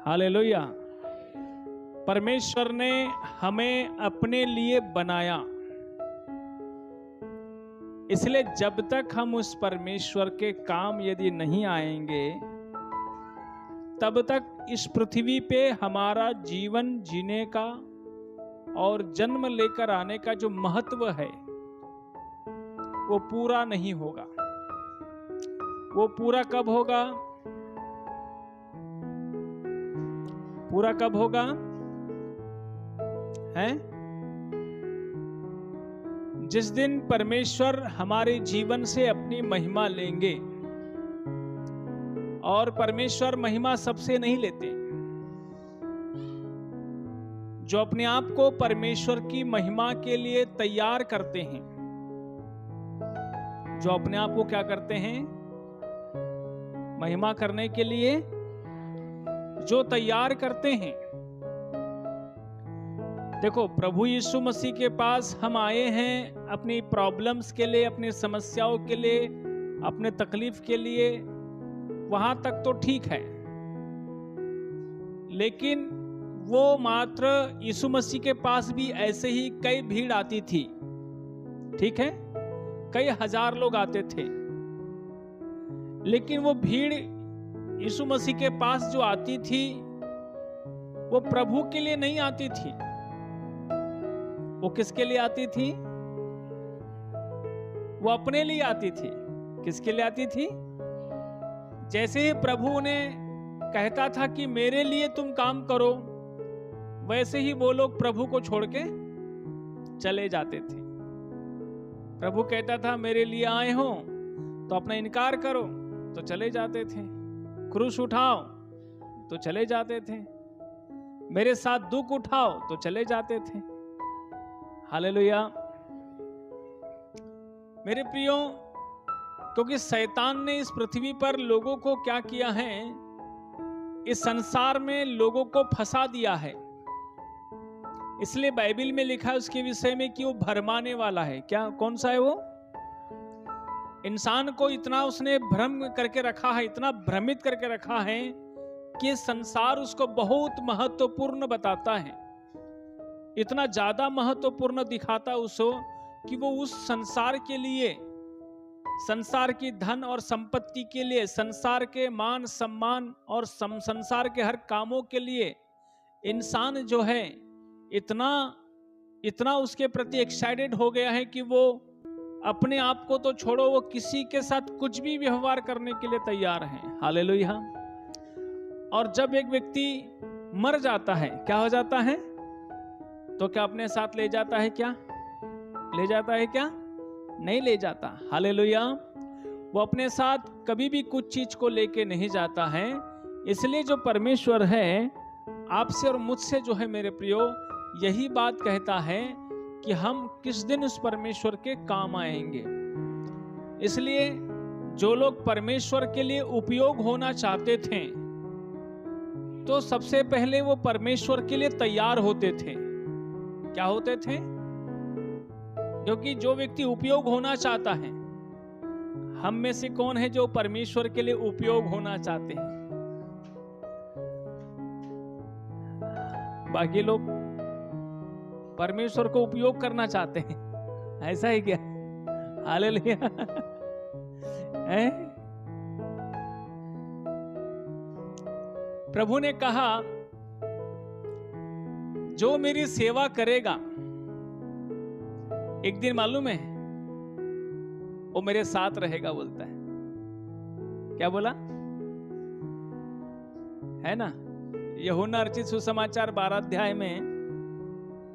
Hallelujah. परमेश्वर ने हमें अपने लिए बनाया, इसलिए जब तक हम उस परमेश्वर के काम यदि नहीं आएंगे, तब तक इस पृथ्वी पे हमारा जीवन जीने का और जन्म लेकर आने का जो महत्व है वो पूरा नहीं होगा। वो पूरा कब होगा? पूरा कब होगा है? जिस दिन परमेश्वर हमारे जीवन से अपनी महिमा लेंगे। और परमेश्वर महिमा सबसे नहीं लेते। जो अपने आप को परमेश्वर की महिमा के लिए तैयार करते हैं, जो अपने आप को क्या करते हैं? महिमा करने के लिए जो तैयार करते हैं। देखो, प्रभु यीशु मसीह के पास हम आए हैं अपनी प्रॉब्लम्स के लिए, अपनी समस्याओं के लिए, अपने तकलीफ के लिए, वहां तक तो ठीक है। लेकिन वो मात्र यीशु मसीह के पास भी ऐसे ही कई भीड़ आती थी, ठीक है, कई हजार लोग आते थे। लेकिन वो भीड़ यीशु मसीह के पास जो आती थी वो प्रभु के लिए नहीं आती थी। वो किसके लिए आती थी? वो अपने लिए आती थी। किसके लिए आती थी? जैसे ही प्रभु ने कहता था कि मेरे लिए तुम काम करो, वैसे ही वो लोग प्रभु को छोड़ के चले जाते थे। प्रभु कहता था मेरे लिए आए हो तो अपना इनकार करो, तो चले जाते थे। क्रूस उठाओ तो चले जाते थे। मेरे साथ दुख उठाओ तो चले जाते थे। हालेलुया। मेरे प्रियो, क्योंकि शैतान ने इस पृथ्वी पर लोगों को क्या किया है? इस संसार में लोगों को फंसा दिया है। इसलिए बाइबल में लिखा है उसके विषय में कि वो भरमाने वाला है। क्या, कौन सा है वो? इंसान को इतना उसने भ्रम करके रखा है, इतना भ्रमित करके रखा है कि संसार उसको बहुत महत्वपूर्ण बताता है। इतना ज्यादा महत्वपूर्ण दिखाता उसको कि वो उस संसार के लिए, संसार की धन और संपत्ति के लिए, संसार के मान सम्मान और संसार के हर कामों के लिए इंसान जो है इतना उसके प्रति एक्साइटेड हो गया है कि वो अपने आप को तो छोड़ो, वो किसी के साथ कुछ भी व्यवहार करने के लिए तैयार है। हालेलुया। और जब एक व्यक्ति मर जाता है, क्या हो जाता है? तो क्या अपने साथ ले जाता है? क्या ले जाता है? क्या नहीं ले जाता। हालेलुया। वो अपने साथ कभी भी कुछ चीज को लेके नहीं जाता है। इसलिए जो परमेश्वर है आपसे और मुझसे जो है मेरे प्रियो, यही बात कहता है कि हम किस दिन उस परमेश्वर के काम आएंगे। इसलिए जो लोग परमेश्वर के लिए उपयोग होना चाहते थे, तो सबसे पहले वो परमेश्वर के लिए तैयार होते थे। क्या होते थे? क्योंकि जो व्यक्ति उपयोग होना चाहता है, हम में से कौन है जो परमेश्वर के लिए उपयोग होना चाहते हैं? बाकी लोग परमेश्वर को उपयोग करना चाहते हैं, ऐसा ही क्या? हालेलुया। प्रभु ने कहा जो मेरी सेवा करेगा, एक दिन मालूम है वो मेरे साथ रहेगा, बोलता है। क्या बोला है ना? यूहन्ना अर्चित सुसमाचार 12 अध्याय में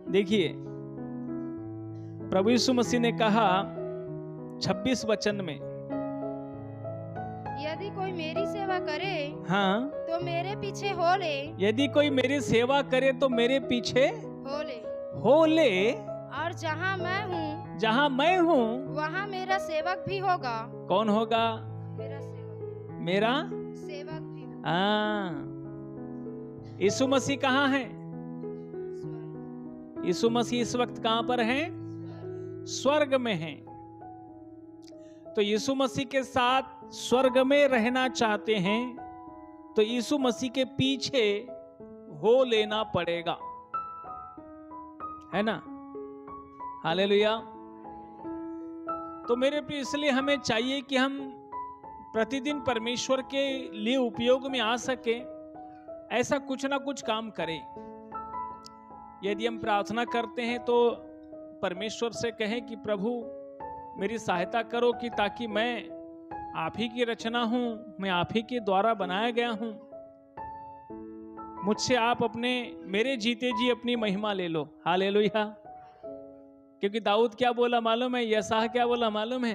देखिए, प्रभु यीशु मसीह ने कहा 26 वचन में, यदि कोई मेरी सेवा करे, हाँ, तो मेरे पीछे हो ले। यदि कोई मेरी सेवा करे तो मेरे पीछे हो ले। और जहाँ मैं हूँ वहाँ मेरा सेवक भी होगा। कौन होगा? मेरा सेवक भी। यीशु मसीह कहाँ है? यीशु मसीह इस वक्त कहां पर हैं? स्वर्ग में हैं। तो यीशु मसीह के साथ स्वर्ग में रहना चाहते हैं, तो यीशु मसीह के पीछे हो लेना पड़ेगा, है ना। हालेलुया। तो मेरे प्रिय, इसलिए हमें चाहिए कि हम प्रतिदिन परमेश्वर के लिए उपयोग में आ सके, ऐसा कुछ ना कुछ काम करें। यदि हम प्रार्थना करते हैं तो परमेश्वर से कहें कि प्रभु मेरी सहायता करो, कि ताकि मैं आप ही की रचना हूं, मैं आप ही के द्वारा बनाया गया हूं, मुझसे आप अपने मेरे जीते जी अपनी महिमा ले लो। हालेलुया। क्योंकि दाऊद क्या बोला मालूम है, यशायाह क्या बोला मालूम है,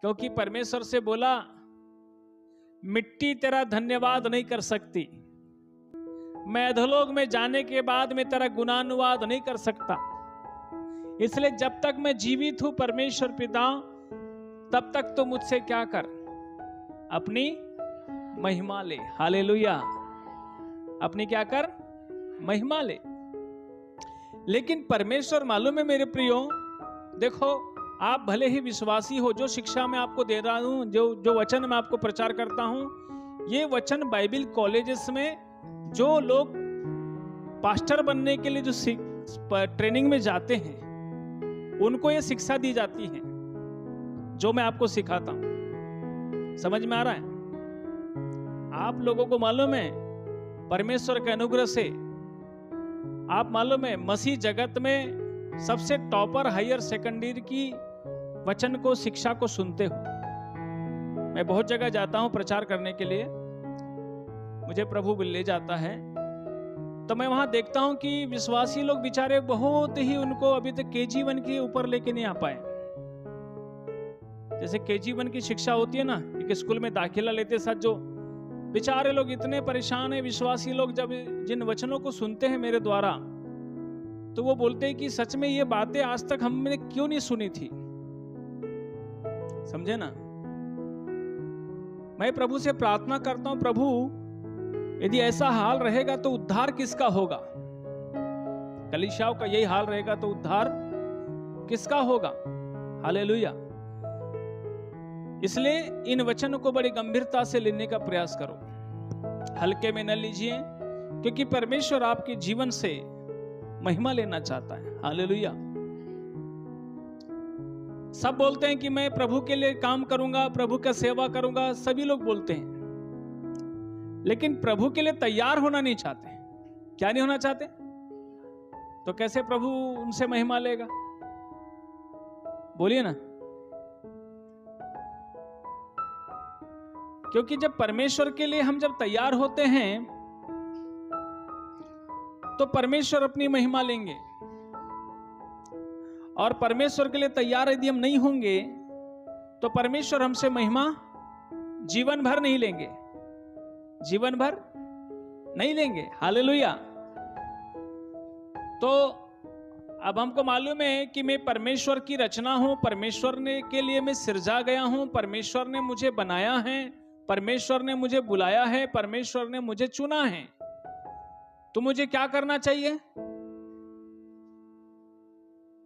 क्योंकि परमेश्वर से बोला मिट्टी तेरा धन्यवाद नहीं कर सकती, मैं अधोलोक में जाने के बाद में तेरा गुणानुवाद नहीं कर सकता, इसलिए जब तक मैं जीवित हूं परमेश्वर पिता, तब तक तो मुझसे क्या कर, अपनी महिमा ले। हालेलुया। अपनी क्या कर, महिमा ले। लेकिन परमेश्वर मालूम है मेरे प्रियो, देखो आप भले ही विश्वासी हो, जो शिक्षा मैं आपको दे रहा हूं, जो वचन मैं आपको प्रचार करता हूं, ये वचन बाइबल कॉलेजेस में जो लोग पास्टर बनने के लिए जो ट्रेनिंग में जाते हैं, उनको ये शिक्षा दी जाती है जो मैं आपको सिखाता हूं। समझ में आ रहा है? आप लोगों को मालूम है परमेश्वर के अनुग्रह से, आप मालूम है मसीह जगत में सबसे टॉपर हायर सेकेंडरी की वचन को, शिक्षा को सुनते हो। मैं बहुत जगह जाता हूं प्रचार करने के लिए, मुझे प्रभु ले जाता है, तो मैं वहां देखता हूं कि विश्वासी लोग बेचारे बहुत ही, उनको अभी तक KG1 के ऊपर लेके नहीं आ पाए। जैसे KG1 की शिक्षा होती है ना, एक स्कूल में दाखिला लेते साथ जो बेचारे लोग इतने परेशान हैं, विश्वासी लोग जब जिन वचनों को सुनते हैं मेरे द्वारा, तो वो बोलते हैं कि सच में ये बातें आज तक हमने क्यों नहीं सुनी थी। समझे ना? मैं प्रभु से प्रार्थना करता हूं, प्रभु यदि ऐसा हाल रहेगा तो उद्धार किसका होगा? कलीसियाओं का यही हाल रहेगा तो उद्धार किसका होगा? हालेलुया। इसलिए इन वचनों को बड़ी गंभीरता से लेने का प्रयास करो, हल्के में न लीजिए, क्योंकि परमेश्वर आपके जीवन से महिमा लेना चाहता है। हालेलुया। सब बोलते हैं कि मैं प्रभु के लिए काम करूंगा, प्रभु का सेवा करूंगा, सभी लोग बोलते हैं, लेकिन प्रभु के लिए तैयार होना नहीं चाहते। क्या नहीं होना चाहते? तो कैसे प्रभु उनसे महिमा लेगा? बोलिए ना। क्योंकि जब परमेश्वर के लिए हम जब तैयार होते हैं तो परमेश्वर अपनी महिमा लेंगे, और परमेश्वर के लिए तैयार यदि हम नहीं होंगे तो परमेश्वर हमसे महिमा जीवन भर नहीं लेंगे, जीवन भर नहीं लेंगे। हालेलुया। तो अब हमको मालूम है कि मैं परमेश्वर की रचना हूं, परमेश्वर ने के लिए मैं सिरजा गया हूं, परमेश्वर ने मुझे बनाया है, परमेश्वर ने मुझे बुलाया है, परमेश्वर ने मुझे चुना है। तो मुझे क्या करना चाहिए?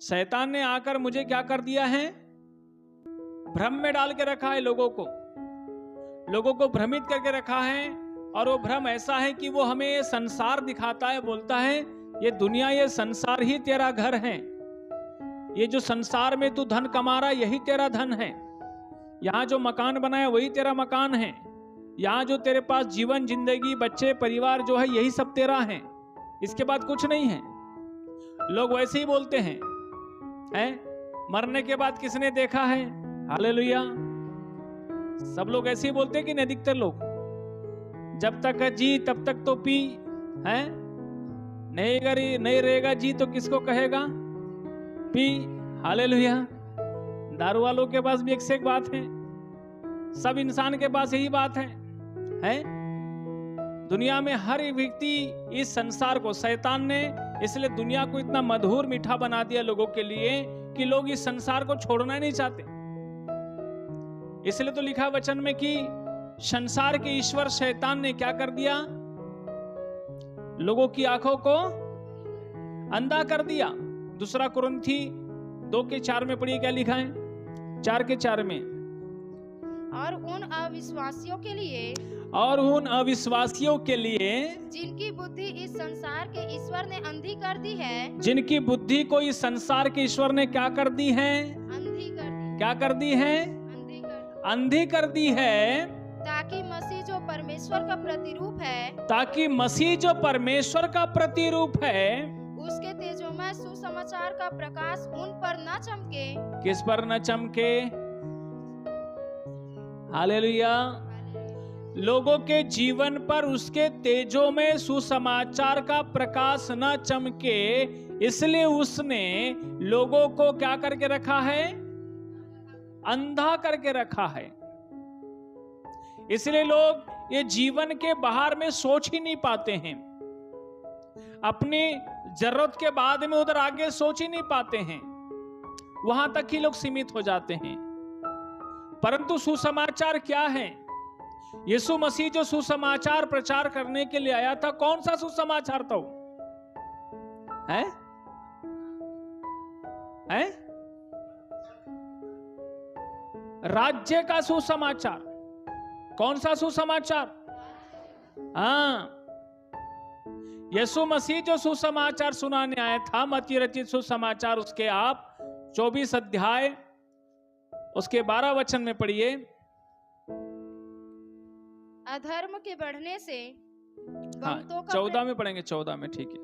शैतान ने आकर मुझे क्या कर दिया है? भ्रम में डाल के रखा है, लोगों को भ्रमित करके रखा है, और वो भ्रम ऐसा है कि वो हमें ये संसार दिखाता है, बोलता है ये दुनिया, ये संसार ही तेरा घर है, ये जो संसार में तू धन कमा रहा है यही तेरा धन है, यहाँ जो मकान बनाया वही तेरा मकान है, यहाँ जो तेरे पास जीवन, जिंदगी, बच्चे, परिवार जो है यही सब तेरा है, इसके बाद कुछ नहीं है। लोग वैसे ही बोलते हैं, मरने के बाद किसने देखा है? हालेलुया। सब लोग ऐसे ही बोलते हैं कि नहीं? अधिकतर लोग जब तक जी तब तक तो पी, है नहीं रहेगा जी तो किसको कहेगा पी। हालेलुया। दारू वालों के पास भी एक से एक बात है, सब इंसान के पास यही बात है? दुनिया में हर एक व्यक्ति, इस संसार को शैतान ने इसलिए दुनिया को इतना मधुर मीठा बना दिया लोगों के लिए कि लोग इस संसार को छोड़ना नहीं चाहते। इसलिए तो लिखा वचन में कि संसार के ईश्वर शैतान ने क्या कर दिया? लोगों की आंखों को अंधा कर दिया। दूसरा कुरिन्थी 2:4 में पढ़िए क्या लिखा है? 4:4 में, और उन अविश्वासियों के लिए जिनकी बुद्धि इस संसार के ईश्वर ने अंधी कर दी है, जिनकी बुद्धि को इस संसार के ईश्वर ने क्या कर दी है? क्या कर दी है? अंधी कर दी है, ताकि मसीह जो परमेश्वर का प्रतिरूप है उसके तेजोमय सुसमाचार का प्रकाश उन पर न चमके। किस पर न चमके? हालेलुया। लोगों के जीवन पर उसके तेजों में सुसमाचार का प्रकाश न चमके, इसलिए उसने लोगों को क्या करके रखा है? अंधा करके रखा है। इसलिए लोग ये जीवन के बाहर में सोच ही नहीं पाते हैं, अपनी जरूरत के बाद में उधर आगे सोच ही नहीं पाते हैं, वहां तक ही लोग सीमित हो जाते हैं। परंतु सुसमाचार क्या है? यीशु मसीह जो सुसमाचार प्रचार करने के लिए आया था, कौन सा सुसमाचार था वो? है? राज्य का सुसमाचार। कौन सा सुसमाचार? हाँ, यीशु मसीह जो सुसमाचार सुनाने आया था, मत्ती रचित सुसमाचार, उसके आप 24 अध्याय उसके 12 वचन में पढ़िए। अधर्म के बढ़ने से हाँ, 14 में पढ़ेंगे, 14 में, ठीक है।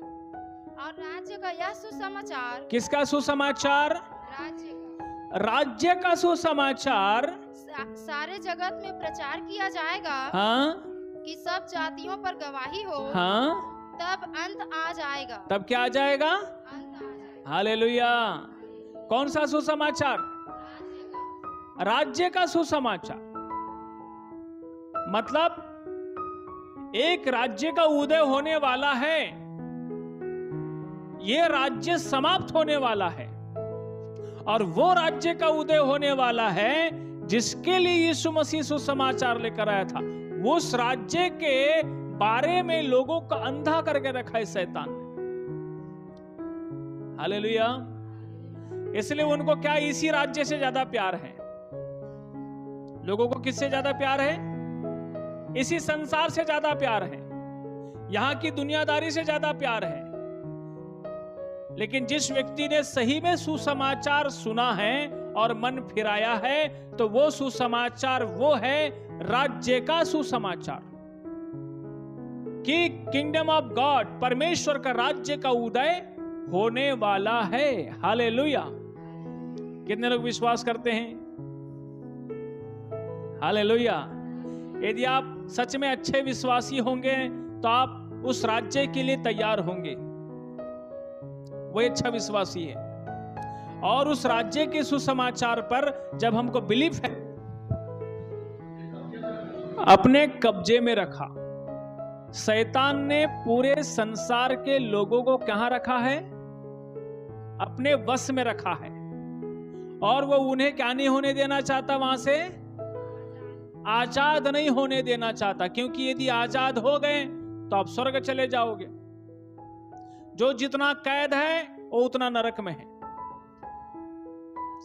और राज्य का यह सुसमाचार। किसका सुसमाचार? राज्य का सुसमाचार सारे जगत में प्रचार किया जाएगा। हाँ, कि सब जातियों पर गवाही हो। हाँ, तब अंत आ जाएगा। तब क्या आ जाएगा? हालेलुया। कौन सा सुसमाचार? राज्य का सुसमाचार। मतलब एक राज्य का उदय होने वाला है, ये राज्य समाप्त होने वाला है, और वो राज्य का उदय होने वाला है जिसके लिए यीशु मसीह सुसमाचार लेकर आया था। उस राज्य के बारे में लोगों का अंधा करके रखा है शैतान ने। हालेलुया। इसलिए उनको क्या इसी राज्य से ज्यादा प्यार है? लोगों को किससे ज्यादा प्यार है? इसी संसार से ज्यादा प्यार है, यहां की दुनियादारी से ज्यादा प्यार है। लेकिन जिस व्यक्ति ने सही में सुसमाचार सुना है और मन फिराया है, तो वो सुसमाचार वो है राज्य का सुसमाचार, कि किंगडम ऑफ गॉड, परमेश्वर का राज्य का उदय होने वाला है। हालेलुया। कितने लोग विश्वास करते हैं? हालेलुया। यदि आप सच में अच्छे विश्वासी होंगे तो आप उस राज्य के लिए तैयार होंगे, वो अच्छा विश्वासी है। और उस राज्य के सुसमाचार पर जब हमको बिलीफ है, अपने कब्जे में रखा, शैतान ने पूरे संसार के लोगों को कहां रखा है? अपने वश में रखा है, और वो उन्हें क्या नहीं होने देना चाहता? वहां से आजाद नहीं होने देना चाहता, क्योंकि यदि आजाद हो गए तो आप स्वर्ग चले जाओगे। जो जितना कैद है वो उतना नरक में है।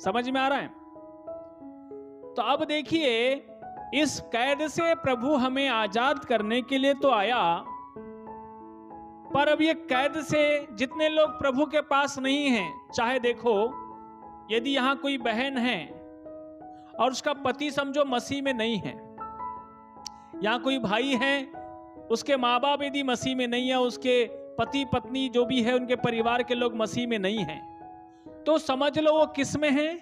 समझ में आ रहा है? तो अब देखिए, इस कैद से प्रभु हमें आजाद करने के लिए तो आया, पर अब ये कैद से जितने लोग प्रभु के पास नहीं हैं, चाहे देखो, यदि यहां कोई बहन है और उसका पति समझो मसीह में नहीं है, यहां कोई भाई है, उसके माँ बाप यदि मसीह में नहीं है, उसके पति पत्नी जो भी है, उनके परिवार के लोग मसीह में नहीं हैं, तो समझ लो वो किस में है?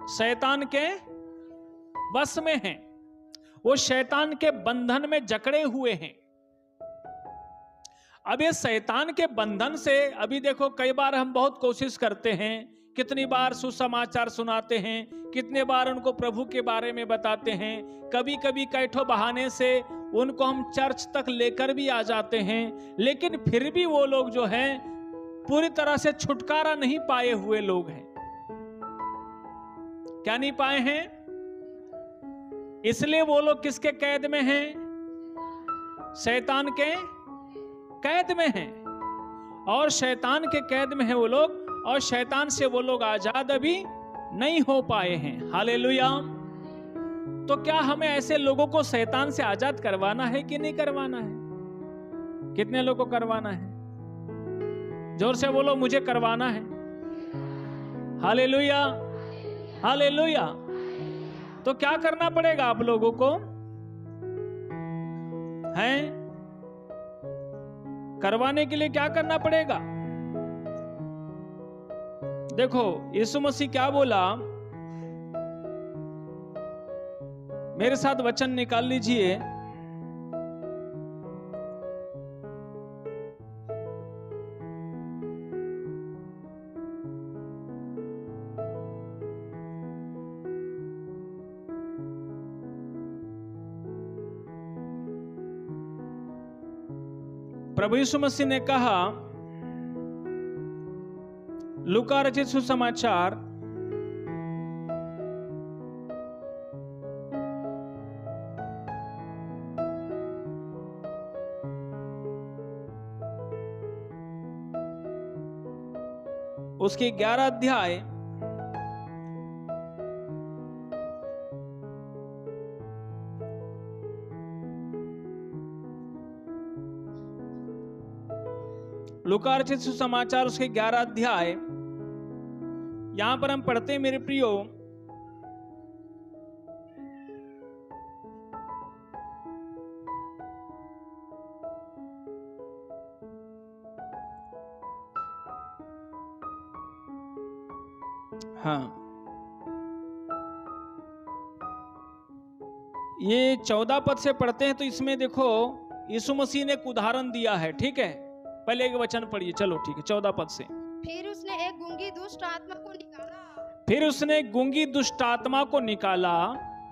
शैतान के वश में हैं। वो शैतान के बंधन में जकड़े हुए हैं। अब ये शैतान के बंधन से, अभी देखो, कई बार हम बहुत कोशिश करते हैं, कितनी बार सुसमाचार सुनाते हैं, कितने बार उनको प्रभु के बारे में बताते हैं, कभी कभी कई ठो बहाने से उनको हम चर्च तक लेकर भी आ जाते हैं, लेकिन फिर भी वो लोग जो हैं पूरी तरह से छुटकारा नहीं पाए हुए लोग हैं। क्या नहीं पाए हैं? इसलिए वो लोग किसके कैद में हैं? शैतान के कैद में हैं, और शैतान के कैद में हैं वो लोग, और शैतान से वो लोग आजाद अभी नहीं हो पाए हैं। हालेलुया। तो क्या हमें ऐसे लोगों को शैतान से आजाद करवाना है कि नहीं करवाना है? कितने लोगों को करवाना है? जोर से बोलो, मुझे करवाना है। Hallelujah, hallelujah. तो क्या करना पड़ेगा आप लोगों को? हैं? करवाने के लिए क्या करना पड़ेगा? देखो यीशु मसीह क्या बोला, मेरे साथ वचन निकाल लीजिए। प्रभु यीशु मसीह ने कहा, लूका रचित सुसमाचार उसके 11 अध्याय लूका रचित सुसमाचार उसके 11 अध्याय, यहां पर हम पढ़ते हैं, मेरे प्रियो, हाँ, ये 14 पद से पढ़ते हैं। तो इसमें देखो यीशु मसीह ने एक उदाहरण दिया है, ठीक है। पहले एक वचन पढ़िए, चलो ठीक है, 14 पद से। फिर उसने एक गूंगी दुष्ट आत्मा को निकाला। फिर उसने गूंगी दुष्ट आत्मा को निकाला।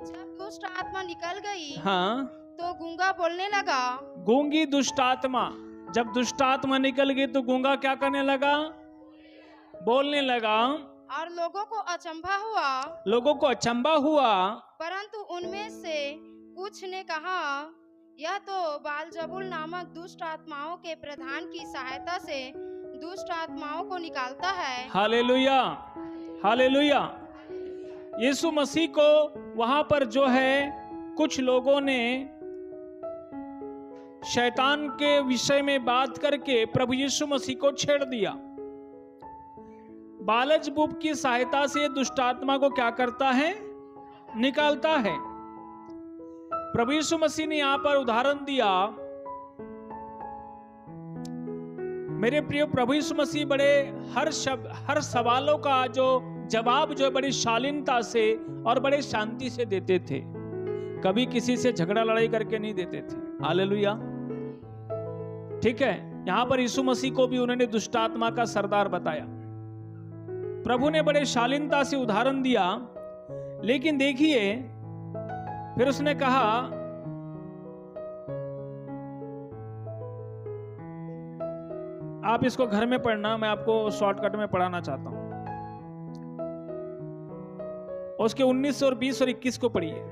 जब दुष्ट आत्मा निकल गई, हाँ, तो गूंगा बोलने लगा। गूंगी दुष्ट आत्मा, जब दुष्ट आत्मा निकल गई तो गूंगा क्या करने लगा? बोलने लगा। और लोगों को अचंभा हुआ। लोगों को अचंभा हुआ। परंतु उनमें से कुछ ने कहा, यह तो बालजबूल नामक दुष्ट आत्माओं के प्रधान की सहायता से दुष्ट आत्माओं को निकालता है। Hallelujah, hallelujah. यीशु मसीह को वहां पर जो है कुछ लोगों ने शैतान के विषय में बात करके प्रभु यीशु मसीह को छेड़ दिया। बालजबूब की सहायता से दुष्ट आत्मा को क्या करता है? निकालता है। प्रभु यीशु मसीह ने यहां पर उदाहरण दिया। मेरे प्रिय, प्रभु यीशु मसीह बड़े हर सवालों का जो जवाब जो बड़ी शालीनता से और बड़े शांति से देते थे। कभी किसी से झगड़ा लड़ाई करके नहीं देते थे। हालेलुया, ठीक है। यहां पर यीशु मसीह को भी उन्होंने दुष्ट आत्मा का सरदार बताया। प्रभु ने बड़े शालीनता से उदाहरण दिया। लेकिन देखिए, फिर उसने कहा, आप इसको घर में पढ़ना, मैं आपको शॉर्टकट में पढ़ाना चाहता हूं। उसके 19 और 20 और 21 को पढ़िए।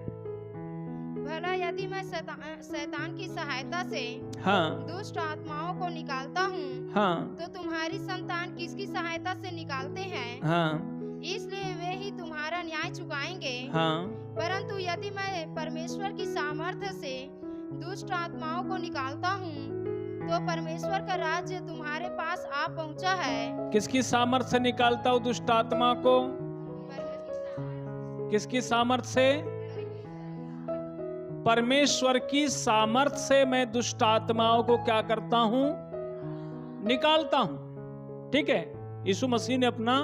भला यदि मैं शैतान की सहायता से हाँ, दुष्ट आत्माओं को निकालता हूँ, हाँ, तो तुम्हारी संतान किसकी सहायता से निकालते हैं? हाँ, इसलिए वे ही तुम्हारा न्याय चुकाएंगे। हाँ। परंतु यदि मैं परमेश्वर की सामर्थ्य से दुष्ट आत्माओं को निकालता हूँ, तो परमेश्वर का राज्य तुम्हारे पास आ पहुँचा है। किसकी सामर्थ्य से निकालता हूँ दुष्ट आत्मा को? किसकी सामर्थ्य से? परमेश्वर की सामर्थ्य से मैं दुष्ट आत्माओं को क्या करता हूं? निकालता हूं। ठीक है, यीशु मसीह ने अपना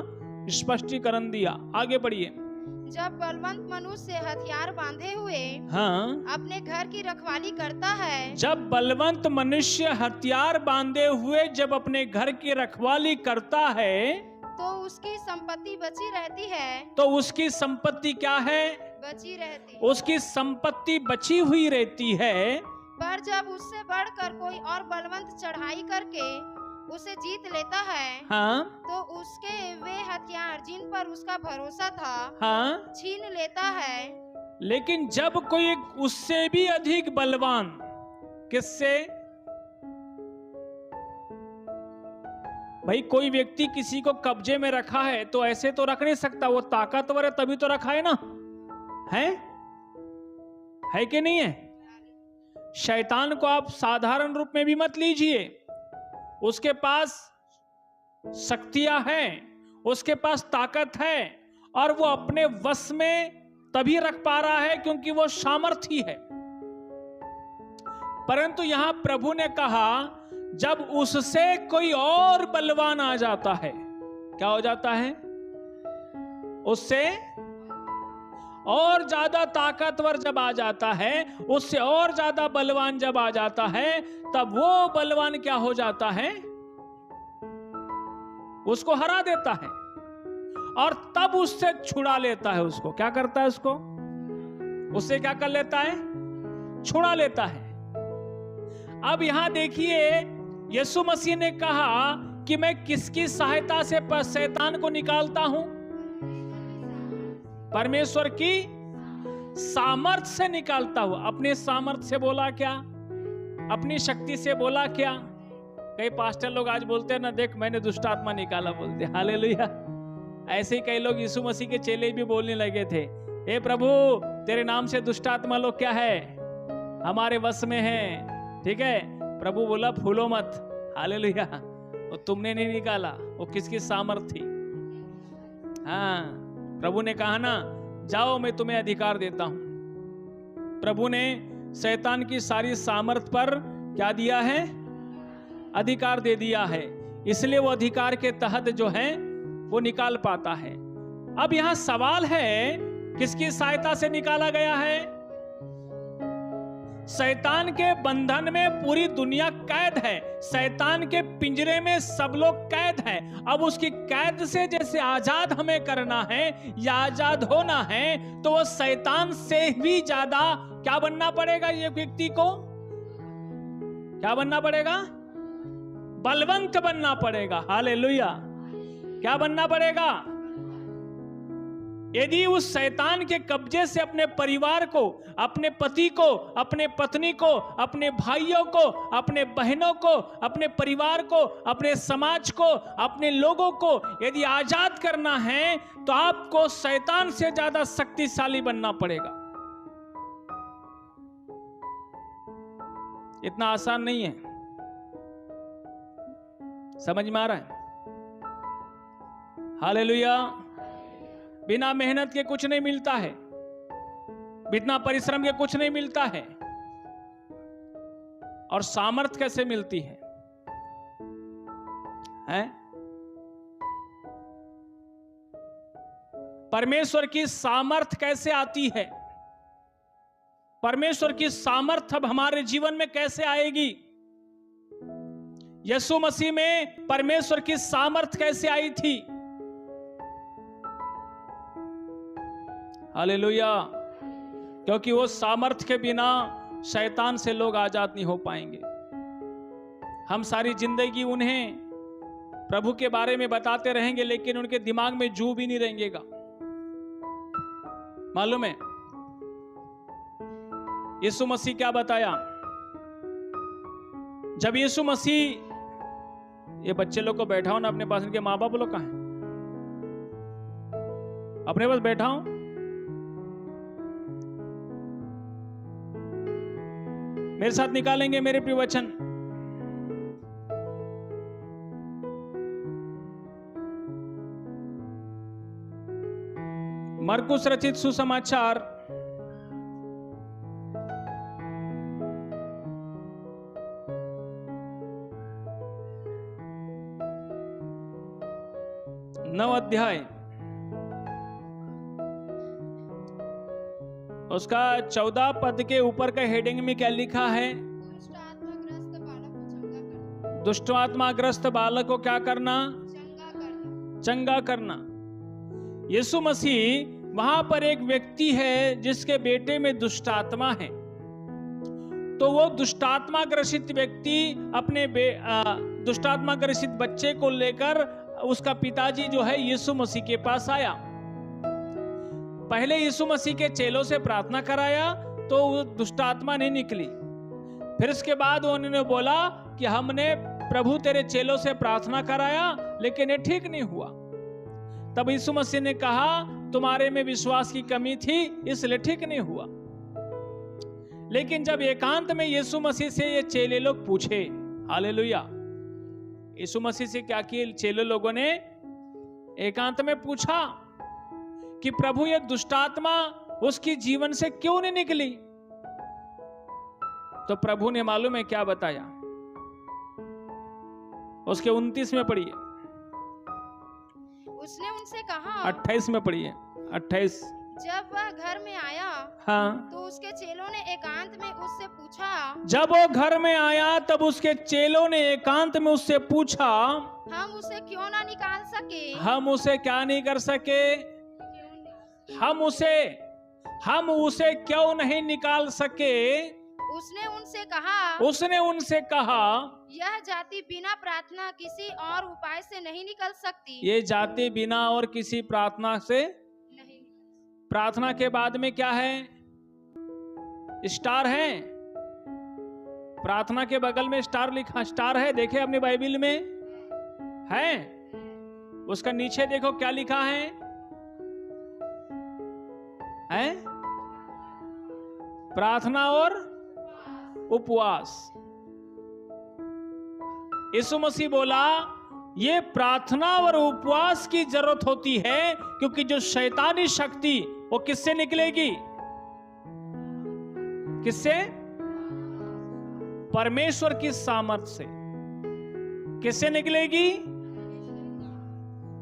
स्पष्टीकरण दिया। आगे बढ़िए। जब बलवंत मनुष्य हथियार बांधे हुए हाँ, अपने घर की रखवाली करता है, जब बलवंत मनुष्य हथियार बांधे हुए जब अपने घर की रखवाली करता है, तो उसकी संपत्ति बची रहती है। तो उसकी संपत्ति क्या है? बची रहती। उसकी संपत्ति बची हुई रहती है। पर जब उससे बढ़कर कोई और बलवंत चढ़ाई करके उसे जीत लेता है, हाँ, तो उसके वे हथियार जिन पर उसका भरोसा था, हाँ, छीन लेता है। लेकिन जब कोई उससे भी अधिक बलवान, किससे? भाई कोई व्यक्ति किसी को कब्जे में रखा है तो ऐसे तो रख नहीं सकता, वो ताकतवर है तभी तो रखा है ना, है कि नहीं है? शैतान को आप साधारण रूप में भी मत लीजिए, उसके पास शक्तियां हैं, उसके पास ताकत है, और वो अपने वश में तभी रख पा रहा है क्योंकि वो सामर्थी है। परंतु यहां प्रभु ने कहा जब उससे कोई और बलवान आ जाता है, क्या हो जाता है? उससे और ज्यादा ताकतवर जब आ जाता है, उससे और ज्यादा बलवान जब आ जाता है, तब वो बलवान क्या हो जाता है? उसको हरा देता है और तब उससे छुड़ा लेता है। उसको क्या करता है? उससे क्या कर लेता है? छुड़ा लेता है। अब यहां देखिए, यीशु मसीह ने कहा कि मैं किसकी सहायता से शैतान को निकालता हूं? परमेश्वर की सामर्थ्य से निकालता हूं। अपने सामर्थ्य से बोला क्या? अपनी शक्ति से बोला क्या? कई पास्टर लोग आज बोलते हैं ना, देख मैंने दुष्ट आत्मा निकाला, बोलते हालेलुया। ऐसे ही कई लोग यीशु मसीह के चेले भी बोलने लगे थे, हे प्रभु तेरे नाम से दुष्ट आत्मा लोग क्या है? हमारे वश में है। ठीक है, प्रभु बोला फूलो मत, हालेलुया। वो तुमने नहीं निकाला, वो किसकी सामर्थ थी? हाँ, प्रभु ने कहा ना, जाओ मैं तुम्हें अधिकार देता हूं। प्रभु ने शैतान की सारी सामर्थ पर क्या दिया है? अधिकार दे दिया है। इसलिए वो अधिकार के तहत जो है वो निकाल पाता है। अब यहां सवाल है, किसकी सहायता से निकाला गया है? शैतान के बंधन में पूरी दुनिया कैद है, शैतान के पिंजरे में सब लोग कैद हैं। अब उसकी कैद से जैसे आजाद हमें करना है या आजाद होना है, तो वो शैतान से भी ज्यादा क्या बनना पड़ेगा? ये व्यक्ति को क्या बनना पड़ेगा? बलवंत बनना पड़ेगा। हालेलुया। क्या बनना पड़ेगा? यदि उस शैतान के कब्जे से अपने परिवार को, अपने पति को, अपने पत्नी को, अपने भाइयों को, अपने बहनों को, अपने परिवार को, अपने समाज को, अपने लोगों को यदि आजाद करना है, तो आपको शैतान से ज्यादा शक्तिशाली बनना पड़ेगा। इतना आसान नहीं है। समझ में आ रहा है? हालेलुया। बिना मेहनत के कुछ नहीं मिलता है, बिना परिश्रम के कुछ नहीं मिलता है। और सामर्थ्य कैसे मिलती है? परमेश्वर की सामर्थ्य कैसे आती है? परमेश्वर की सामर्थ्य अब हमारे जीवन में कैसे आएगी? यीशु मसीह में परमेश्वर की सामर्थ्य कैसे आई थी? हालेलुया। क्योंकि वो सामर्थ्य के बिना शैतान से लोग आजाद नहीं हो पाएंगे। हम सारी जिंदगी उन्हें प्रभु के बारे में बताते रहेंगे, लेकिन उनके दिमाग में जू भी नहीं रहेगा। मालूम है यीशु मसीह क्या बताया? जब यीशु मसीह, ये बच्चे लोग को बैठाओ ना अपने पास, इनके माँ बाप लोग कहाँ हैं? अपने पास बैठाओ। मेरे साथ निकालेंगे मेरे प्रिय वचन। मरकुस रचित सुसमाचार 9 अध्याय, उसका 14 पद के ऊपर का हेडिंग में क्या लिखा है? दुष्ट आत्माग्रस्त बालक को क्या करना? चंगा करना। यीशु मसीह, वहां पर एक व्यक्ति है जिसके बेटे में दुष्ट आत्मा है। तो वो दुष्टात्मा ग्रसित व्यक्ति अपने दुष्टात्मा ग्रसित बच्चे को लेकर उसका पिताजी जो है यीशु मसीह के पास आया। पहले यीशु मसीह के चेलों से प्रार्थना कराया तो दुष्टात्मा नहीं निकली। फिर इसके बाद उन्होंने बोला कि हमने प्रभु तेरे चेलों से प्रार्थना कराया लेकिन ये ठीक नहीं हुआ। तब यीशु मसीह ने कहा तुम्हारे में विश्वास की कमी थी इसलिए ठीक नहीं हुआ। लेकिन जब एकांत में यीशु मसीह से ये चेले लोग पूछे, हालेलुया, यीशु मसीह से क्या किए चेले लोगों ने? एकांत में पूछा कि प्रभु ये दुष्टात्मा उसकी जीवन से क्यों नहीं निकली? तो प्रभु ने मालूम है क्या बताया? उसके 29 में पढ़िए, उसने उनसे कहा, 28 में पढ़िए, 28। जब वह घर में आया हाँ, तो उसके चेलों ने एकांत में उससे पूछा, जब वो घर में आया तब उसके चेलों ने एकांत में उससे पूछा, हम उसे क्यों ना निकाल सके? हम उसे क्या नहीं कर सके? हम उसे क्यों नहीं निकाल सके? उसने उनसे कहा, यह जाति बिना प्रार्थना किसी और उपाय से नहीं निकल सकती। ये जाति बिना और किसी प्रार्थना से नहीं। प्रार्थना के बाद में क्या है? स्टार है। प्रार्थना के बगल में स्टार लिखा, स्टार है, देखे अपनी बाइबिल में है। उसका नीचे देखो क्या लिखा है? प्रार्थना और उपवास। यीशु मसीह बोला ये प्रार्थना और उपवास की जरूरत होती है, क्योंकि जो शैतानी शक्ति वो किससे निकलेगी? किससे? परमेश्वर की सामर्थ्य से। किससे निकलेगी?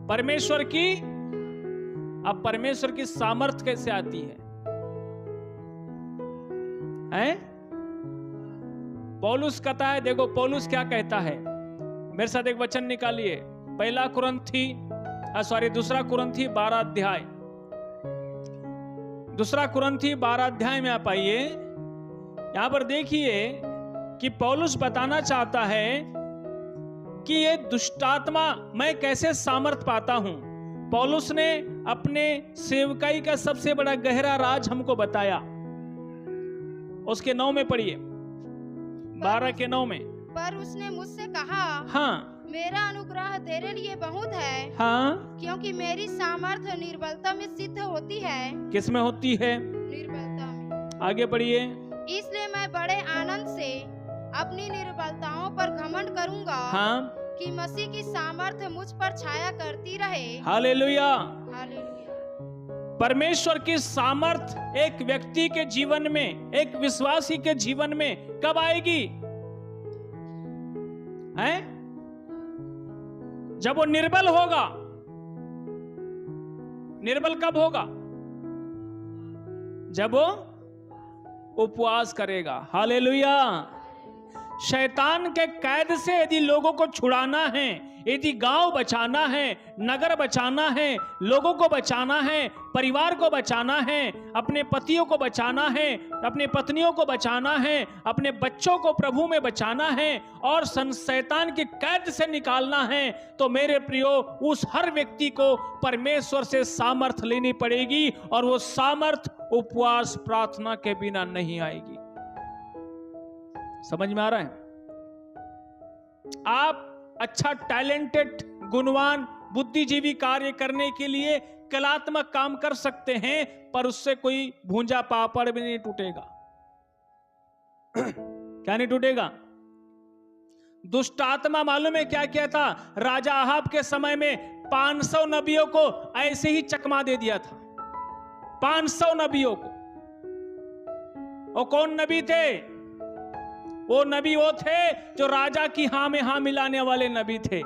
परमेश्वर की। अब परमेश्वर की सामर्थ्य कैसे आती है? पौलुस कहता है, देखो पौलुस क्या कहता है, मेरे साथ एक वचन निकालिए, दूसरा कुरिन्थी 12 अध्याय। दूसरा कुरिन्थी 12 अध्याय में आप आइए। यहां पर देखिए कि पौलुस बताना चाहता है कि ये दुष्टात्मा मैं कैसे सामर्थ पाता हूं। पौलुस ने अपने सेवकाई का सबसे बड़ा गहरा राज हमको बताया। उसके 9 में पढ़िए, 12 के 9 में। पर उसने मुझसे कहा, हाँ, मेरा अनुग्रह तेरे लिए बहुत है, हाँ, क्योंकि मेरी सामर्थ्य निर्बलता में सिद्ध होती है। किस में होती है? निर्बलता में। आगे पढ़िए। इसलिए मैं बड़े आनंद से अपनी निर्बलताओं पर घमंड करूंगा, हाँ, कि मसीह की सामर्थ्य मुझ पर छाया करती रहे। हालेलुया। हालेलुया। परमेश्वर की सामर्थ एक व्यक्ति के जीवन में, एक विश्वासी के जीवन में कब आएगी? हैं? जब वो निर्बल होगा। निर्बल कब होगा? जब वो उपवास करेगा। हालेलुया। शैतान के कैद से यदि लोगों को छुड़ाना है, यदि गांव बचाना है, नगर बचाना है, लोगों को बचाना है, परिवार को बचाना है, अपने पतियों को बचाना है, अपने पत्नियों को बचाना है, अपने बच्चों को प्रभु में बचाना है और शैतान की कैद से निकालना है, तो मेरे प्रियो उस हर व्यक्ति को परमेश्वर से सामर्थ्य लेनी पड़ेगी, और वो सामर्थ्य उपवास प्रार्थना के बिना नहीं आएगी। समझ में आ रहा है? आप अच्छा टैलेंटेड, गुणवान, बुद्धिजीवी कार्य करने के लिए कलात्मक काम कर सकते हैं, पर उससे कोई भूंजा पापड़ भी नहीं टूटेगा। क्या नहीं टूटेगा? दुष्ट आत्मा मालूम है क्या किया था? राजा अहाब के समय में 500 नबियों को ऐसे ही चकमा दे दिया था। 500 नबियों को। वो कौन नबी थे? वो नबी वो थे जो राजा की हाँ में हाँ मिलाने वाले नबी थे।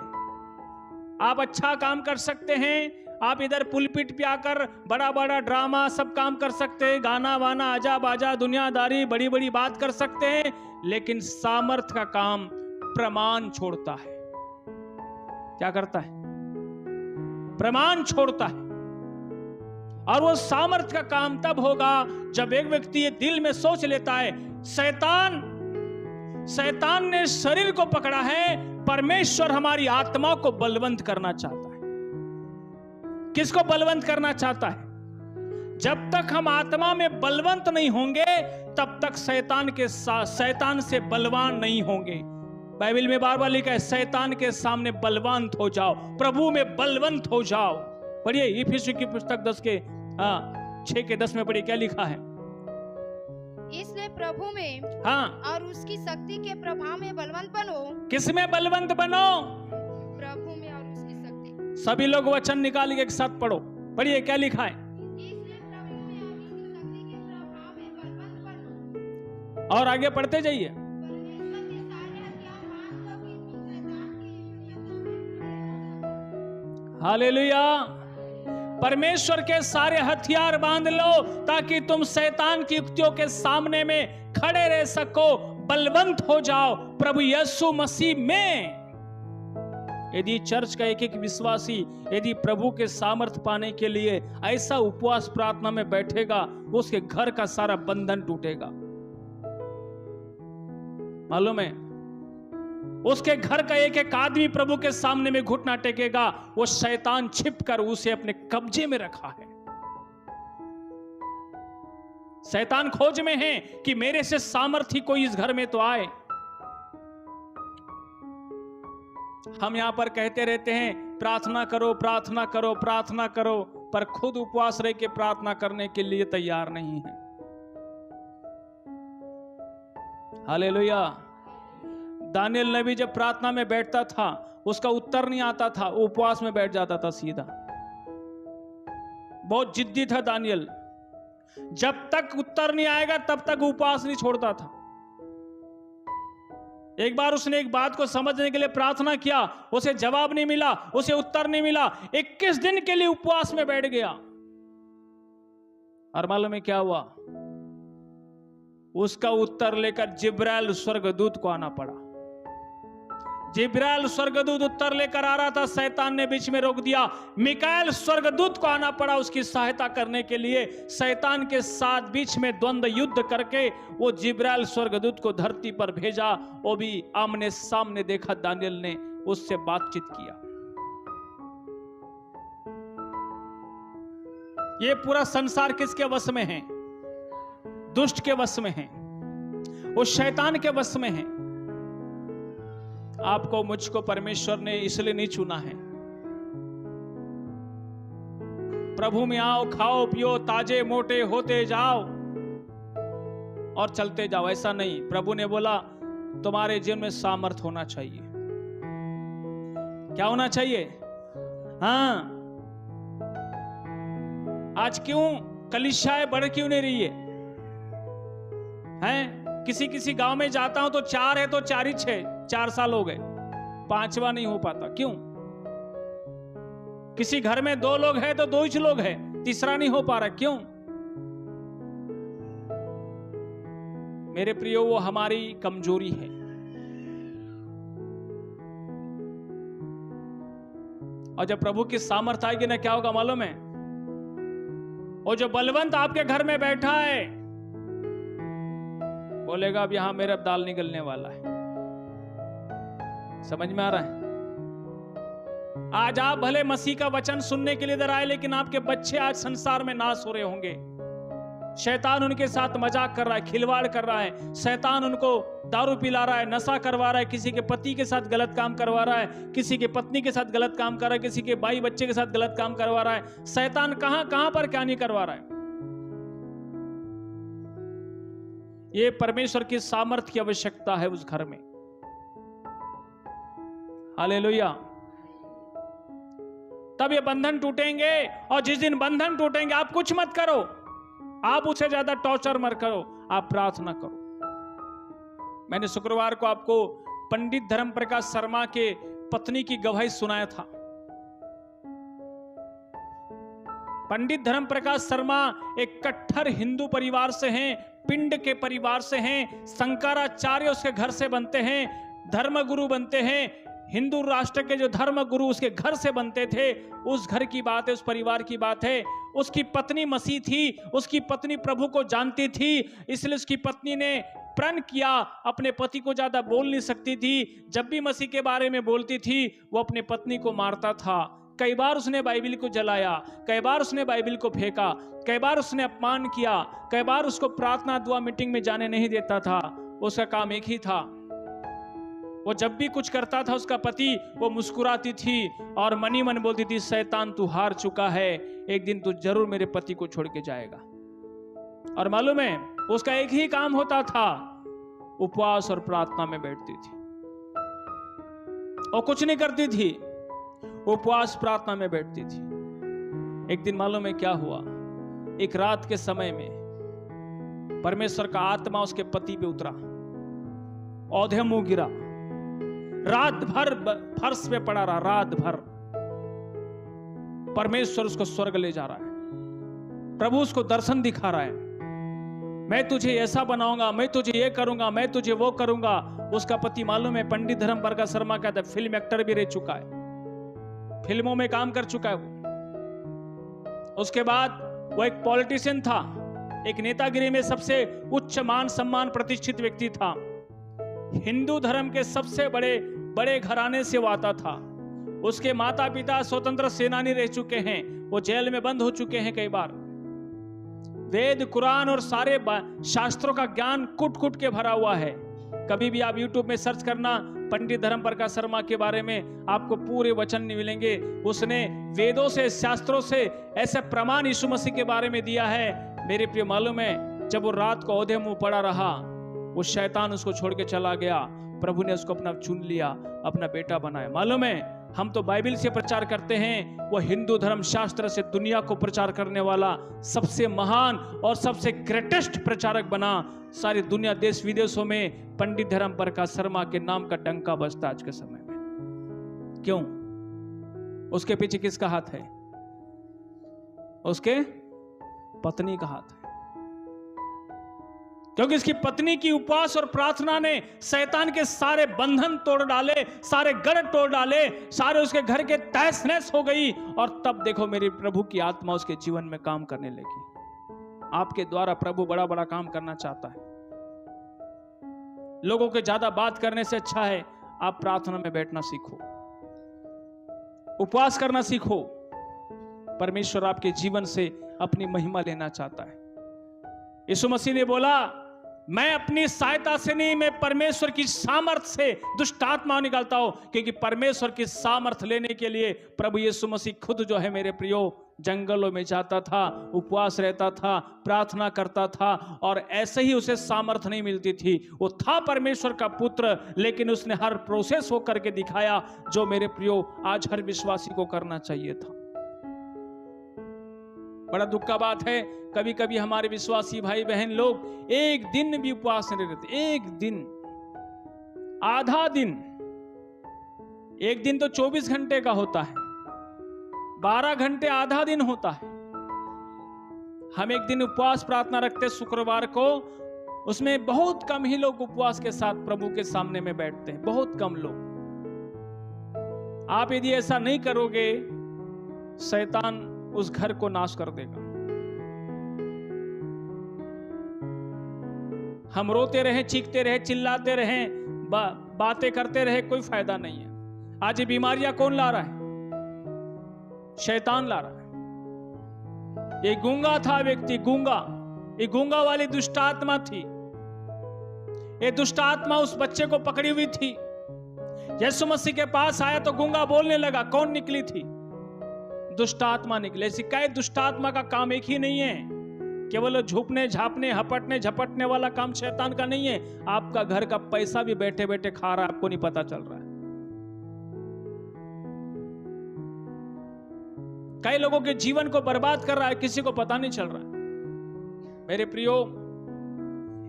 आप अच्छा काम कर सकते हैं, आप इधर पुलपिट पे आकर बड़ा बड़ा ड्रामा सब काम कर सकते हैं, गाना वाना, आजा बाजा, दुनियादारी, बड़ी बड़ी बात कर सकते हैं, लेकिन सामर्थ का काम प्रमाण छोड़ता है। क्या करता है? प्रमाण छोड़ता है। और वो सामर्थ का काम तब होगा जब एक व्यक्ति ये दिल में सोच लेता है, शैतान ने शरीर को पकड़ा है, परमेश्वर हमारी आत्मा को बलवंत करना चाहता है। किसको बलवंत करना चाहता है? जब तक हम आत्मा में बलवंत नहीं होंगे, तब तक शैतान से बलवान नहीं होंगे। बाइबल में बार बार लिखा है शैतान के सामने बलवंत हो जाओ, प्रभु में बलवंत हो जाओ। पढ़िए इफिसियों की पुस्तक 6:10 में पढ़िए क्या लिखा है। इसलिए प्रभु में और उसकी शक्ति के प्रभाव में बलवंत बनो। किसमें बलवंत बनो? प्रभु में और उसकी शक्ति। सभी लोग वचन निकाल के एक साथ पढ़ो। पढ़िए क्या लिखा है। इसलिए प्रभु में और उसकी शक्ति के प्रभाव में बलवंत बनो। और आगे पढ़ते जाइए। हालेलुया। परमेश्वर के सारे हथियार बांध लो ताकि तुम शैतान की युक्तियों के सामने में खड़े रह सको, बलवंत हो जाओ प्रभु यीशु मसीह में। यदि चर्च का एक एक विश्वासी यदि प्रभु के सामर्थ्य पाने के लिए ऐसा उपवास प्रार्थना में बैठेगा, उसके घर का सारा बंधन टूटेगा। मालूम है, उसके घर का एक एक आदमी प्रभु के सामने में घुटना टेकेगा। वो शैतान छिपकर उसे अपने कब्जे में रखा है। शैतान खोज में है कि मेरे से सामर्थ्य कोई इस घर में तो आए। हम यहां पर कहते रहते हैं प्रार्थना करो, प्रार्थना करो, प्रार्थना करो, पर खुद उपवास रह के प्रार्थना करने के लिए तैयार नहीं है। हालेलुया। दानियल नबी जब प्रार्थना में बैठता था, उसका उत्तर नहीं आता था, उपवास में बैठ जाता था सीधा। बहुत जिद्दी था दानियल। जब तक उत्तर नहीं आएगा तब तक उपवास नहीं छोड़ता था। एक बार उसने एक बात को समझने के लिए प्रार्थना किया, उसे जवाब नहीं मिला, उसे उत्तर नहीं मिला, 21 दिन के लिए उपवास में बैठ गया। और मालूम है क्या हुआ? उसका उत्तर लेकर जिब्राइल स्वर्गदूत को आना पड़ा। जिब्राइल स्वर्गदूत उत्तर लेकर आ रहा था, शैतान ने बीच में रोक दिया। मिकाएल स्वर्गदूत को आना पड़ा उसकी सहायता करने के लिए। शैतान के साथ बीच में द्वंद्व युद्ध करके वो जिब्राइल स्वर्गदूत को धरती पर भेजा। वो भी आमने सामने देखा, दानियल ने उससे बातचीत किया। ये पूरा संसार किसके वश में है? दुष्ट के वश में है, वो शैतान के वश में है। आपको मुझको परमेश्वर ने इसलिए नहीं चुना है। प्रभु में आओ, खाओ पियो, ताजे मोटे होते जाओ और चलते जाओ, ऐसा नहीं। प्रभु ने बोला तुम्हारे जीवन में सामर्थ होना चाहिए। क्या होना चाहिए? हाँ। आज क्यों कलीसियाएं बढ़ क्यों नहीं रही है? किसी गांव में जाता हूं तो 4 है तो 4 ही 4 साल हो गए, 5वां नहीं हो पाता। क्यों? किसी घर में 2 लोग हैं तो 2 ही लोग हैं, 3रा नहीं हो पा रहा। क्यों? मेरे प्रियो, वो हमारी कमजोरी है। और जब प्रभु की सामर्थ आएगी ना, क्या होगा मालूम है? और जो बलवंत आपके घर में बैठा है बोलेगा अब यहां मेरा दाल निकलने वाला है। समझ में आ रहा है? आज आप भले मसीह का वचन सुनने के लिए इधर आए, लेकिन आपके बच्चे आज संसार में नाश हो रहे होंगे। शैतान उनके साथ मजाक कर रहा है, खिलवाड़ कर रहा है। शैतान उनको दारू पिला रहा है, नशा करवा रहा है, किसी के पति के साथ गलत काम करवा रहा है, किसी के पत्नी के साथ गलत काम कर रहा है, किसी के भाई बच्चे के साथ गलत काम करवा रहा है। शैतान कहां पर क्या नहीं करवा रहा है। ये परमेश्वर की सामर्थ्य की आवश्यकता है उस घर में। हालेलुया। तब ये बंधन टूटेंगे। और जिस दिन बंधन टूटेंगे, आप कुछ मत करो, आप उसे ज्यादा टॉर्चर मत करो, आप प्रार्थना करो। मैंने शुक्रवार को आपको पंडित धर्म प्रकाश शर्मा के पत्नी की गवाही सुनाया था। पंडित धर्म प्रकाश शर्मा एक कट्टर हिंदू परिवार से हैं, पिंड के परिवार से हैं, शंकराचार्य उसके घर से बनते हैं, धर्मगुरु बनते हैं। हिंदू राष्ट्र के जो धर्म गुरु उसके घर से बनते थे। उस घर की बात है, उस परिवार की बात है। उसकी पत्नी मसीह थी, उसकी पत्नी प्रभु को जानती थी, इसलिए उसकी पत्नी ने प्रण किया। अपने पति को ज्यादा बोल नहीं सकती थी। जब भी मसीह के बारे में बोलती थी, वो अपने पत्नी को मारता था। कई बार उसने बाइबिल को जलाया, कई बार उसने बाइबिल को फेंका, कई बार उसने अपमान किया, कई बार उसको प्रार्थना दुआ मीटिंग में जाने नहीं देता था। उसका काम एक ही था, वो जब भी कुछ करता था उसका पति, वो मुस्कुराती थी और मनी मन बोलती थी, शैतान तू हार चुका है, एक दिन तू जरूर मेरे पति को छोड़ के जाएगा। और मालूम है उसका एक ही काम होता था, उपवास और प्रार्थना में बैठती थी और कुछ नहीं करती थी, उपवास प्रार्थना में बैठती थी। एक दिन मालूम है क्या हुआ, एक रात के समय में परमेश्वर का आत्मा उसके पति पे उतरा, औंधे मुंह गिरा, रात भर फर्श पे पड़ा रहा, रात भर। परमेश्वर उसको स्वर्ग ले जा रहा है, प्रभु उसको दर्शन दिखा रहा है, मैं तुझे ऐसा बनाऊंगा, मैं तुझे ये करूंगा, मैं तुझे वो करूंगा। उसका पति मालूम है पंडित धर्मप्रकाश शर्मा का था, फिल्म एक्टर भी रह चुका है, फिल्मों में काम कर चुका है वो। उसके बाद वो एक पॉलिटिशियन था, एक नेतागिरी में सबसे उच्च मान सम्मान प्रतिष्ठित व्यक्ति था। हिंदू धर्म के सबसे बड़े बड़े घराने से वो आता था। उसके माता पिता स्वतंत्र सेनानी रह चुके हैं, वो जेल में बंद हो चुके हैं कई बार। वेद कुरान और सारे शास्त्रों का ज्ञान कुट कुट के भरा हुआ है। कभी भी आप YouTube में सर्च करना पंडित धर्मप्रकाश शर्मा के बारे में, आपको पूरे वचन नहीं मिलेंगे। उसने वेदों से, शास्त्रों से ऐसे प्रमाण यीशु मसीह के बारे में दिया है। मेरे प्रिय मालूम है जब वो रात को औंधे मुंह पड़ा रहा, वो शैतान उसको छोड़ के चला गया, प्रभु ने उसको अपना चुन लिया, अपना बेटा बनाया। मालूम है हम तो बाइबल से प्रचार करते हैं, वो हिंदू धर्म शास्त्र से दुनिया को प्रचार करने वाला सबसे महान और सबसे ग्रेटेस्ट प्रचारक बना। सारी दुनिया देश विदेशों में पंडित धर्मप्रकाश शर्मा के नाम का डंका बजता आज के समय में। क्यों? उसके पीछे किसका हाथ है? उसके पत्नी का हाथ है, क्योंकि इसकी पत्नी की उपवास और प्रार्थना ने शैतान के सारे बंधन तोड़ डाले, सारे गढ़ तोड़ डाले, सारे उसके घर के तहस नहस हो गई। और तब देखो मेरे प्रभु की आत्मा उसके जीवन में काम करने लगी। आपके द्वारा प्रभु बड़ा बड़ा काम करना चाहता है। लोगों के ज्यादा बात करने से अच्छा है आप प्रार्थना में बैठना सीखो, उपवास करना सीखो। परमेश्वर आपके जीवन से अपनी महिमा लेना चाहता है। यीशु मसीह ने बोला, मैं अपनी सहायता से नहीं, मैं परमेश्वर की सामर्थ से दुष्ट आत्मा निकालता हूं। क्योंकि परमेश्वर की सामर्थ लेने के लिए प्रभु यीशु मसीह खुद जो है मेरे प्रियो जंगलों में जाता था, उपवास रहता था, प्रार्थना करता था, और ऐसे ही उसे सामर्थ नहीं मिलती थी। वो था परमेश्वर का पुत्र, लेकिन उसने हर प्रोसेस वो करके दिखाया जो मेरे प्रियो आज हर विश्वासी को करना चाहिए था। बड़ा दुख का बात है, कभी कभी हमारे विश्वासी भाई बहन लोग एक दिन भी उपवास नहीं रहते। एक दिन, आधा दिन, एक दिन तो 24 घंटे का होता है, 12 घंटे आधा दिन होता है। हम एक दिन उपवास प्रार्थना रखते शुक्रवार को, उसमें बहुत कम ही लोग उपवास के साथ प्रभु के सामने में बैठते हैं, बहुत कम लोग। आप यदि ऐसा नहीं करोगे, शैतान उस घर को नाश कर देगा। हम रोते रहे, चीखते रहे, चिल्लाते रहे, बातें करते रहे, कोई फायदा नहीं है। आज ये बीमारियां कौन ला रहा है? शैतान ला रहा है। ये गूंगा था व्यक्ति, गूंगा, ये गूंगा वाली दुष्ट आत्मा थी। ये दुष्ट आत्मा उस बच्चे को पकड़ी हुई थी। यीशु मसीह के पास आया तो गूंगा बोलने लगा। कौन निकली थी? दुष्ट आत्मा निकले। ऐसी कई दुष्ट आत्मा का काम एक ही नहीं है। केवल झुकने, झापने, हपटने, झपटने वाला काम शैतान का नहीं है। आपका घर का पैसा भी बैठे बैठे खा रहा है, आपको नहीं पता चल रहा है। कई लोगों के जीवन को बर्बाद कर रहा है, किसी को पता नहीं चल रहा है। मेरे प्रियो,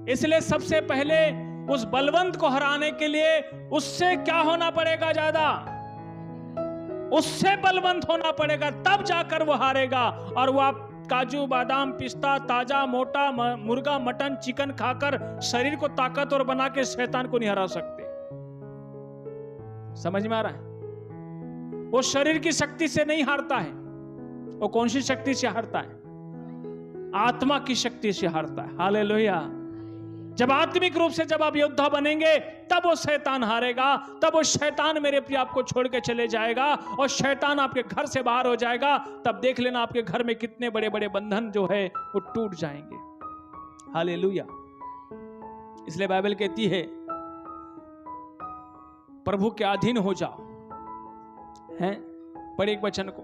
इसलिए सबसे पहले उस बलवंत को हराने के लिए उससे क्या होना पड़ेगा? ज्यादा उससे बलवंत होना पड़ेगा, तब जाकर वो हारेगा। और वो आप काजू, बादाम, पिस्ता, ताजा मोटा मुर्गा, मटन, चिकन खाकर शरीर को ताकतवर बना के शैतान को नहीं हरा सकते। समझ में आ रहा है? वो शरीर की शक्ति से नहीं हारता है। वो कौन सी शक्ति से हारता है? आत्मा की शक्ति से हारता है। हालेलुया। जब आत्मिक रूप से जब आप योद्धा बनेंगे, तब वो शैतान हारेगा। तब वो शैतान मेरे प्रिय आपको छोड़ के चले जाएगा और शैतान आपके घर से बाहर हो जाएगा। तब देख लेना आपके घर में कितने बड़े बड़े बंधन जो है वो टूट जाएंगे। हालेलुया। इसलिए बाइबल कहती है प्रभु के अधीन हो जाओ। हैं, पढ़िए एक वचन को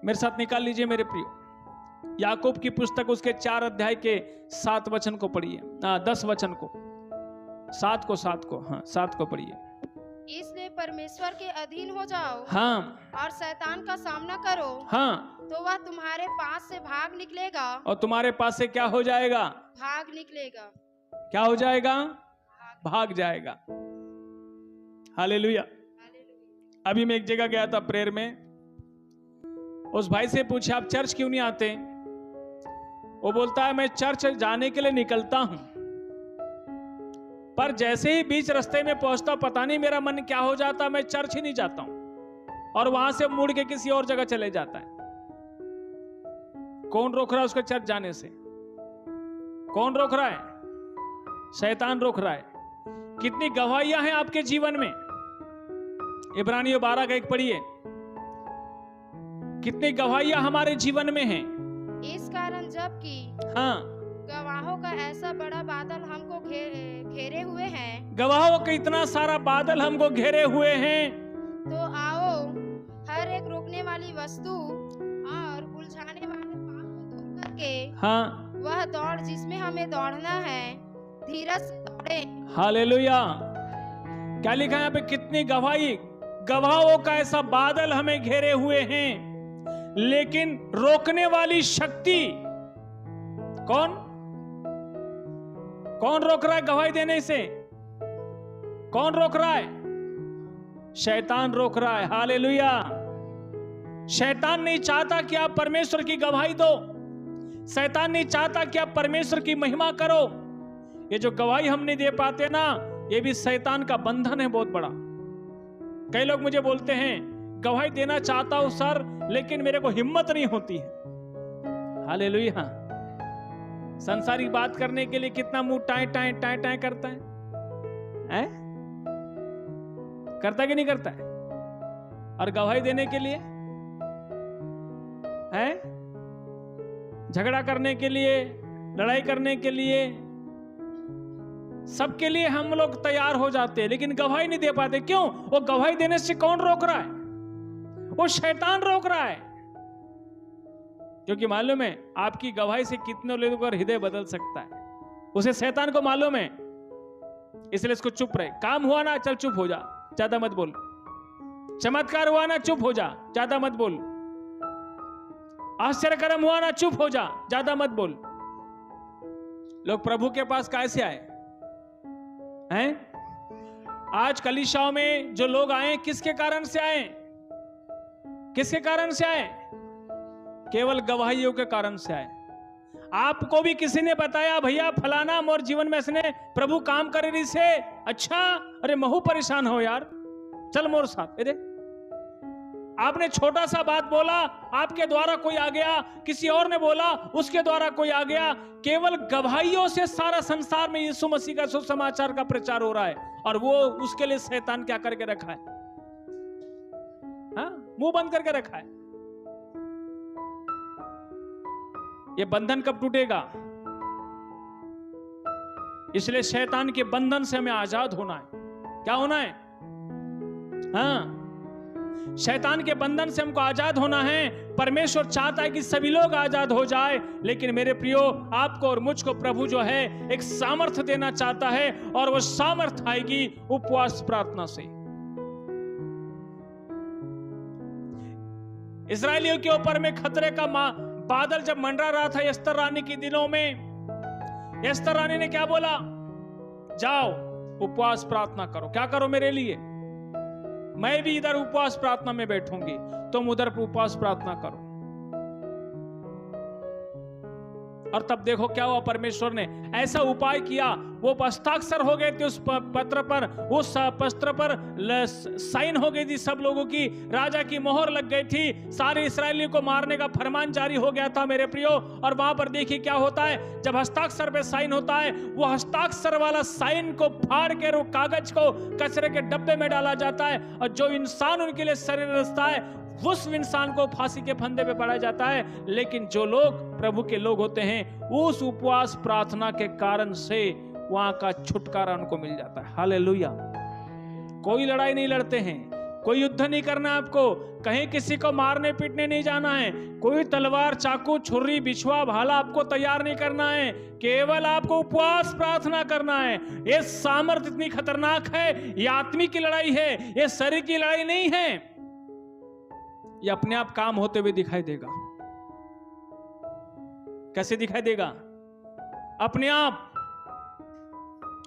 मेरे साथ निकाल लीजिए मेरे प्रियो। याकूब की पुस्तक उसके 4 अध्याय के 7 वचन को पढ़िए, 10 वचन को, 7 को पढ़िए। इसलिए परमेश्वर के अधीन हो जाओ, हाँ, और शैतान का सामना करो, हाँ, तो वह तुम्हारे पास से भाग निकलेगा। और तुम्हारे पास से क्या हो जाएगा? भाग निकलेगा। क्या हो जाएगा? भाग जाएगा। हालेलुया। अभी मैं एक जगह गया था प्रेयर में, उस भाई से पूछा आप चर्च क्यों नहीं आते? वो बोलता है मैं चर्च जाने के लिए निकलता हूं, पर जैसे ही बीच रास्ते में पहुंचता पता नहीं मेरा मन क्या हो जाता, मैं चर्च ही नहीं जाता हूं और वहां से मुड़ के किसी और जगह चले जाता है। कौन रोक रहा है उसको चर्च जाने से? कौन रोक रहा है? शैतान रोक रहा है। कितनी गवाहियां हैं आपके जीवन में? इब्रानियों 12 का 1 पढ़िए। कितनी गवाहियां हमारे जीवन में हैं। इस कारण जबकि हाँ, गवाहों का ऐसा बड़ा बादल हमको घेरे हुए हैं, गवाहों का इतना सारा बादल हमको घेरे हुए हैं, तो आओ हर एक रोकने वाली वस्तु और उलझाने वाले पाप को दूर करके हाँ, वह दौड़ जिसमें हमें दौड़ना है, धीरज से दौड़े। हालेलुया। क्या लिखा है यहाँ पे? कितनी गवाही, गवाहों का ऐसा बादल हमें घेरे हुए हैं, लेकिन रोकने वाली शक्ति कौन रोक रहा है गवाही देने से? कौन रोक रहा है? शैतान रोक रहा है। हालेलुया। शैतान नहीं चाहता कि आप परमेश्वर की गवाही दो। शैतान नहीं चाहता कि आप परमेश्वर की महिमा करो। ये जो गवाही हम नहीं दे पाते ना, ये भी शैतान का बंधन है बहुत बड़ा। कई लोग मुझे बोलते हैं गवाही देना चाहता हूं सर, लेकिन मेरे को हिम्मत नहीं होती है। हालेलुया। संसारिक बात करने के लिए कितना मुंह टाए टाए टाए टाए करता है? करता कि नहीं करता है? और गवाही देने के लिए है, झगड़ा करने के लिए, लड़ाई करने के लिए, सबके लिए हम लोग तैयार हो जाते हैं, लेकिन गवाही नहीं दे पाते। क्यों? वो गवाही देने से कौन रोक रहा है? वो शैतान रोक रहा है। क्योंकि मालूम है आपकी गवाही से कितने लोगों का हृदय बदल सकता है, उसे शैतान को मालूम है। इसलिए इसको चुप रहे। काम हुआ ना, चल चुप हो जा, ज्यादा मत बोल। चमत्कार हुआ ना, चुप हो जा, ज्यादा मत बोल। आश्चर्यकर्म हुआ ना, चुप हो जा, ज्यादा मत बोल। लोग प्रभु के पास कैसे आए हैं? आज कलीसियाओं में जो लोग आए, किसके कारण से आए? किसके कारण से आए? केवल गवाहियों के कारण से आए। आपको भी किसी ने बताया भैया फलाना मोर जीवन में इसने प्रभु काम करे रही से, अच्छा, अरे महू परेशान हो यार, चल मोर साथ। अरे आपने छोटा सा बात बोला, आपके द्वारा कोई आ गया, किसी और ने बोला, उसके द्वारा कोई आ गया। केवल गवाहियों से सारा संसार में यीशु मसीह का सुसमाचार का प्रचार हो रहा है। और वो उसके लिए शैतान क्या करके रखा है? हाँ, मुंह बंद करके रखा है। ये बंधन कब टूटेगा? इसलिए शैतान के बंधन से हमें आजाद होना है। क्या होना है? हाँ, शैतान के बंधन से हमको आजाद होना है। परमेश्वर चाहता है कि सभी लोग आजाद हो जाए, लेकिन मेरे प्रियो, आपको और मुझको प्रभु जो है एक सामर्थ्य देना चाहता है, और वो सामर्थ्य आएगी उपवास प्रार्थना से। इस्राएलियों के ऊपर में खतरे का बादल जब मंडरा रहा था एस्तर रानी के दिनों में, एस्तर रानी ने क्या बोला? जाओ उपवास प्रार्थना करो। क्या करो मेरे लिए? मैं भी इधर उपवास प्रार्थना में बैठूंगी, तुम उधर उपवास प्रार्थना करो। और तब देखो क्या हुआ, परमेश्वर ने ऐसा उपाय किया, वो हस्ताक्षर हो गए थे उस पत्र पर, उस पत्र पर साइन हो गई थी सब लोगों की, राजा की मोहर लग गई थी, सारे इस्राएलियों को मारने का फरमान जारी हो गया था मेरे प्रियो। और वहां पर देखिए क्या होता है, जब हस्ताक्षर पे साइन होता है, वो हस्ताक्षर वाला साइन को फाड़ के वो कागज को कचरे के डब्बे में डाला जाता है, और जो इंसान उनके लिए शरीर रचता है उस इंसान को फांसी के फंदे पे पड़ा जाता है। लेकिन जो लोग प्रभु के लोग होते हैं, उस उपवास प्रार्थना के कारण से वहां का छुटकारा उनको मिल जाता है। हालेलुया। कोई लड़ाई नहीं लड़ते हैं, कोई युद्ध नहीं करना है आपको, कहीं किसी को मारने पीटने नहीं जाना है, कोई तलवार चाकू छुरी बिछुआ भाला आपको तैयार नहीं करना है, केवल आपको उपवास प्रार्थना करना है। ये सामर्थ इतनी खतरनाक है, ये आत्मिक की लड़ाई है, ये शरीर की लड़ाई नहीं है। ये अपने आप काम होते हुए दिखाई देगा। कैसे दिखाई देगा? अपने आप।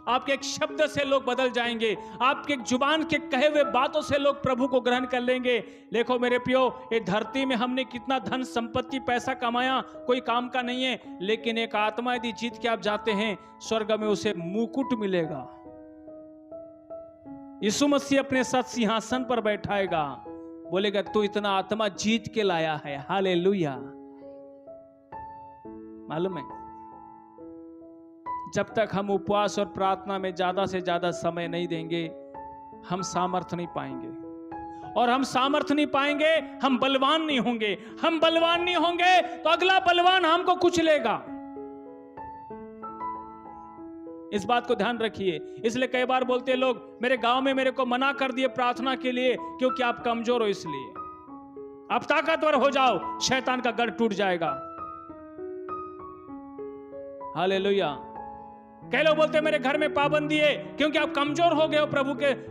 आपके एक शब्द से लोग बदल जाएंगे, आपके एक जुबान के कहे हुए बातों से लोग प्रभु को ग्रहण कर लेंगे। देखो मेरे प्रियो, ये धरती में हमने कितना धन संपत्ति पैसा कमाया, कोई काम का नहीं है, लेकिन एक आत्मा यदि जीत के आप जाते हैं, स्वर्ग में उसे मुकुट मिलेगा। यीशु मसीह अपने साथ सिंहासन पर बैठाएगा, बोलेगा तू इतना आत्मा जीत के लाया है। हालेलुया। मालूम है, जब तक हम उपवास और प्रार्थना में ज्यादा से ज्यादा समय नहीं देंगे, हम सामर्थ नहीं पाएंगे। और हम सामर्थ नहीं पाएंगे, हम बलवान नहीं होंगे। हम बलवान नहीं होंगे तो अगला बलवान हमको कुचलेगा। इस बात को ध्यान रखिए। इसलिए कई बार बोलते हैं लोग, मेरे गांव में मेरे को मना कर दिए प्रार्थना के लिए, क्योंकि आप कमजोर हो। इसलिए आप ताकतवर हो जाओ, शैतान का गढ़ टूट जाएगा। हालेलुया। कई लोग बोलते हैं मेरे घर में पाबंदी है, क्योंकि आप कमजोर हो गए हो,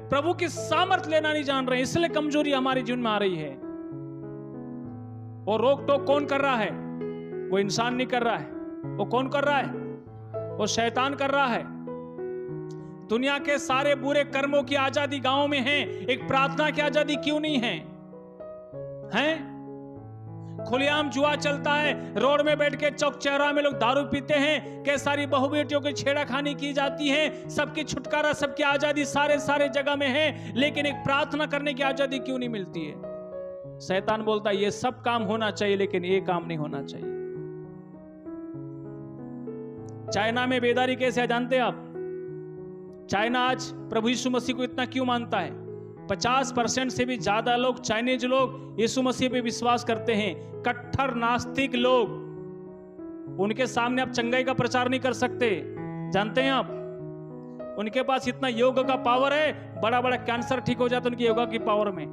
प्रभु की सामर्थ लेना नहीं जान रहे, इसलिए कमजोरी हमारे जीवन में आ रही है। और रोक टोक कौन कर रहा है? वो इंसान नहीं कर रहा है। वो कौन कर रहा है? वो शैतान कर रहा है। दुनिया के सारे बुरे कर्मों की आजादी गांव में है, एक प्रार्थना की आजादी क्यों नहीं है? हैं? खुलेआम जुआ चलता है, रोड में बैठ के चौक चौराहे में लोग दारू पीते हैं, कई सारी बहु बेटियों की छेड़खानी की जाती है। सबकी छुटकारा, सबकी आजादी सारे जगह में है, लेकिन एक प्रार्थना करने की आजादी क्यों नहीं मिलती है? शैतान बोलता है ये सब काम होना चाहिए, लेकिन ये काम नहीं होना चाहिए। चाइना में बेदारी कैसे है जानते हैं आप? चाइना आज प्रभु यीशु मसीह को इतना क्यों मानता है? 50% से भी ज्यादा लोग, चाइनीज लोग, यीशु मसीह पे विश्वास करते हैं। कट्टर नास्तिक लोग, उनके सामने आप चंगाई का प्रचार नहीं कर सकते। जानते हैं आप, उनके पास इतना योग का पावर है, बड़ा बड़ा कैंसर ठीक हो जाता है उनकी योगा की पावर में।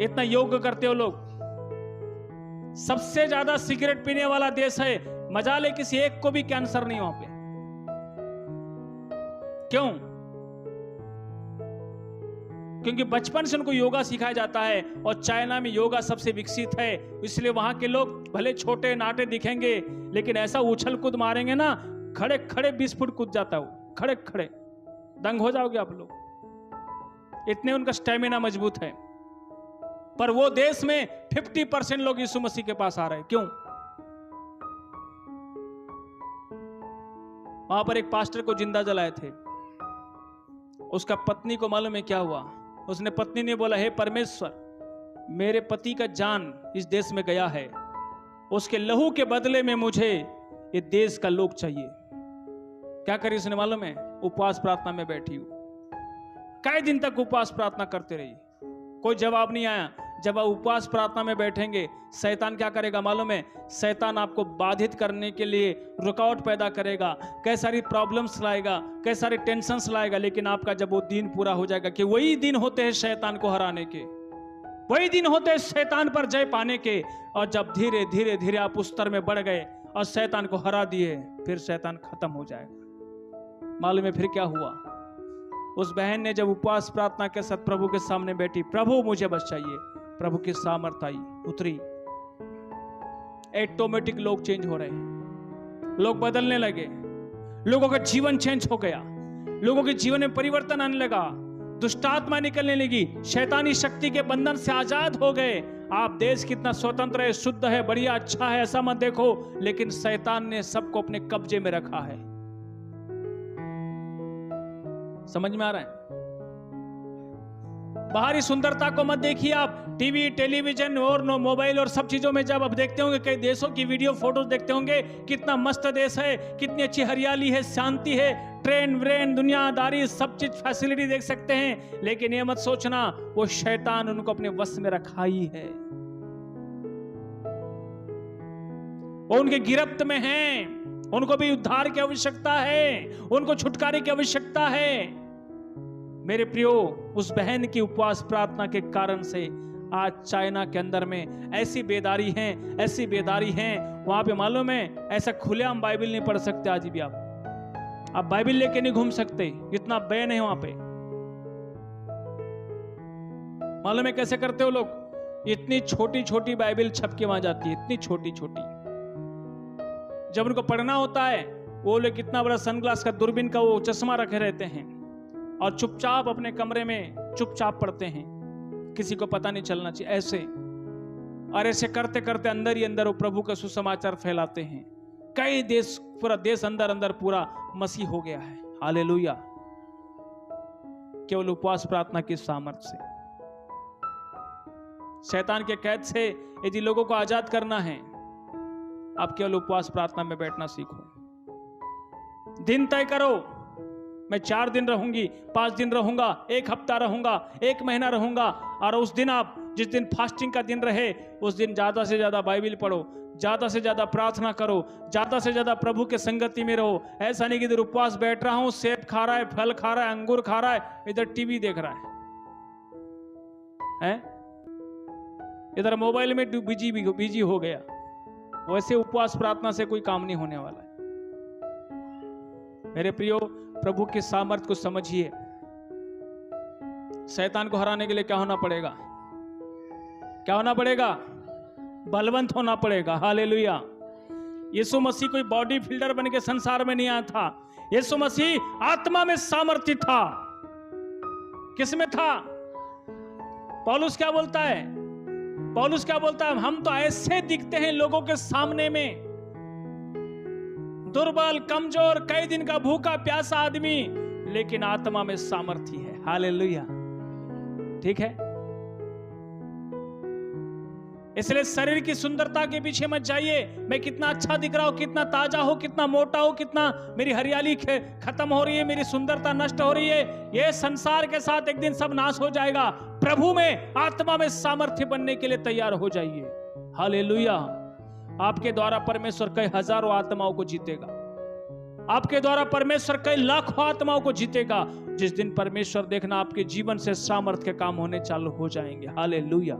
इतना योग करते हो लोग। सबसे ज्यादा सिगरेट पीने वाला देश है, मजा ले किसी एक को भी कैंसर नहीं वहां पे। क्यों? क्योंकि बचपन से उनको योगा सिखाया जाता है, और चाइना में योगा सबसे विकसित है। इसलिए वहां के लोग भले छोटे नाटे दिखेंगे, लेकिन ऐसा उछल कूद मारेंगे ना, खड़े खड़े 20 फुट कूद जाता है, खड़े खड़े दंग हो जाओगे आप लोग। इतने उनका स्टेमिना मजबूत है। पर वो देश में 50% लोग यीशु मसीह के पास आ रहे हैं। क्यों? वहां पर एक पास्टर को जिंदा जलाए थे। उसका पत्नी को मालूम है क्या हुआ? उसने, पत्नी ने बोला, हे परमेश्वर, मेरे पति का जान इस देश में गया है, उसके लहू के बदले में मुझे ये देश का लोग चाहिए। क्या करी उसने मालूम है? उपवास प्रार्थना में बैठी हूं। कई दिन तक उपवास प्रार्थना करते रही, कोई जवाब नहीं आया। जब आप उपवास प्रार्थना में बैठेंगे, शैतान क्या करेगा मालूम है? शैतान आपको बाधित करने के लिए रुकावट पैदा करेगा, कई सारी प्रॉब्लम्स लाएगा, कई सारे टेंशन्स लाएगा। लेकिन आपका जब वो दिन पूरा हो जाएगा, कि वही दिन होते हैं शैतान को हराने के, वही दिन होते हैं शैतान पर जय पाने के। और जब धीरे धीरे धीरे आप उस स्तर में बढ़ गए और शैतान को हरा दिए, फिर शैतान खत्म हो जाएगा। मालूम है फिर क्या हुआ? उस बहन ने जब उपवास प्रार्थना के साथ प्रभु के सामने बैठी, प्रभु मुझे बस चाहिए, प्रभु की सामर्थ आई, उतरी। ऑटोमेटिक लोग चेंज हो रहे, लोग बदलने लगे, लोगों का जीवन चेंज हो गया, लोगों के जीवन में परिवर्तन आने लगा, दुष्टात्मा निकलने लगी, शैतानी शक्ति के बंधन से आजाद हो गए। आप देश कितना स्वतंत्र है, शुद्ध है, बढ़िया, अच्छा है, ऐसा मत देखो, लेकिन शैतान ने सबको अपने कब्जे में रखा है। समझ में आ रहा है? बाहरी सुंदरता को मत देखिए आप। टीवी, टेलीविजन और मोबाइल और सब चीजों में जब आप देखते होंगे, कई देशों की वीडियो फोटो देखते होंगे, कितना मस्त देश है, कितनी अच्छी हरियाली है, शांति है, ट्रेन व्रेन, दुनियादारी, सब चीज फैसिलिटी देख सकते हैं। लेकिन ये मत सोचना वो शैतान उनको अपने वश में रखा ही है। वो उनके गिरफ्त में हैं, उनको भी उद्धार की आवश्यकता है, उनको छुटकारे की आवश्यकता है। मेरे प्रियो, उस बहन की उपवास प्रार्थना के कारण से आज चाइना के अंदर में ऐसी बेदारी है वहां पे, मालूम है, ऐसा खुलेआम बाइबल नहीं पढ़ सकते आज भी। आप बाइबल लेके नहीं घूम सकते, इतना बैन है वहां पे। मालूम है कैसे करते हो लोग? इतनी छोटी छोटी बाइबल छप के वहां जाती है, इतनी छोटी छोटी। जब उनको पढ़ना होता है, वो लोग कितना बड़ा सनग्लास का, दूरबीन का वो चश्मा रखे रहते हैं और चुपचाप अपने कमरे में चुपचाप पढ़ते हैं, किसी को पता नहीं चलना चाहिए, ऐसे। और ऐसे करते करते अंदर ही अंदर वो प्रभु का सुसमाचार फैलाते हैं। कई देश, पूरा देश अंदर अंदर पूरा मसीह हो गया है। हालेलुया। केवल उपवास प्रार्थना की सामर्थ्य से, शैतान के कैद से यदि लोगों को आजाद करना है, आप केवल उपवास प्रार्थना में बैठना सीखो। दिन तय करो, मैं 4 दिन रहूंगी, 5 दिन रहूंगा, 1 हफ्ता रहूंगा, 1 महीना रहूंगा। और उस दिन आप, जिस दिन फास्टिंग का दिन रहे, उस दिन ज्यादा से ज्यादा बाइबल पढ़ो, ज्यादा से ज्यादा प्रार्थना करो, ज्यादा से ज्यादा प्रभु के संगति में रहो। ऐसा नहीं कि इधर उपवास बैठ रहा हूं, सेब खा रहा है, फल खा रहा है, अंगूर खा रहा है, इधर टीवी देख रहा है, इधर मोबाइल में बिजी हो गया। वैसे उपवास प्रार्थना से कोई काम नहीं होने वाला है। मेरे प्रियो, प्रभु के सामर्थ्य को समझिए। शैतान को हराने के लिए क्या होना पड़ेगा? क्या होना पड़ेगा? बलवंत होना पड़ेगा। हालेलुया। यीशु मसीह कोई बॉडी बिल्डर बन के संसार में नहीं आया था। यीशु मसीह आत्मा में सामर्थ्य था। किसमें था? पौलुस क्या बोलता है? पौलुस क्या बोलता है? हम तो ऐसे दिखते हैं लोगों के सामने में, दुर्बल, कमजोर, कई दिन का भूखा प्यासा आदमी, लेकिन आत्मा में सामर्थ्य है। हालेलुया। ठीक है, इसलिए शरीर की सुंदरता के पीछे मत जाइए। मैं कितना अच्छा दिख रहा हूं, कितना ताजा हो, कितना मोटा हो, कितना मेरी हरियाली खत्म हो रही है, मेरी सुंदरता नष्ट हो रही है, ये संसार के साथ एक दिन सब नाश हो जाएगा। प्रभु में, आत्मा में सामर्थ्य बनने के लिए तैयार हो जाइए। हालेलुया। आपके द्वारा परमेश्वर कई हजारों आत्माओं को जीतेगा। आपके द्वारा परमेश्वर कई लाखों आत्माओं को जीतेगा। जिस दिन परमेश्वर, देखना, आपके जीवन से सामर्थ्य के काम होने चालू हो जाएंगे। हालेलुया।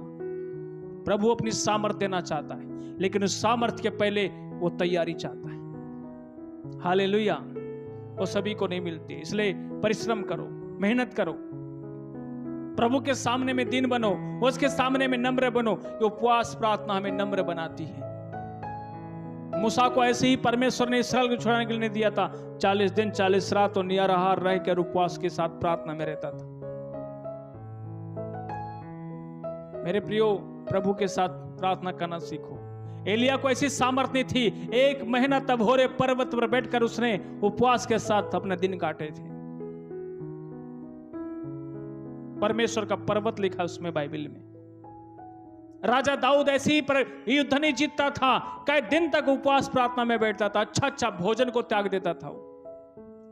प्रभु अपनी सामर्थ्य देना चाहता है, लेकिन उस सामर्थ्य के पहले वो तैयारी चाहता है। हालेलुया। वो सभी को नहीं मिलती, इसलिए परिश्रम करो, मेहनत करो, प्रभु के सामने में दिन बनो, उसके सामने में नम्र बनो। उपवास प्रार्थना हमें नम्र बनाती है। मूसा को ऐसे ही परमेश्वर ने इस्राएल को छुड़ाने के लिए नहीं दिया था। 40 दिन 40 रात और निराहार रह कर उपवास के साथ प्रार्थना में रहता था। मेरे प्रियो, प्रभु के साथ प्रार्थना करना सीखो। एलिया को ऐसी सामर्थ्य नहीं थी, 1 महीना तबोरे पर्वत पर बैठकर उसने उपवास के साथ अपने दिन काटे थे। परमेश्वर का पर्वत लिखा उसमें बाइबल में। राजा दाऊद ऐसे ही पर युद्ध नहीं जीतता था, कई दिन तक उपवास प्रार्थना में बैठता था, अच्छा अच्छा भोजन को त्याग देता था।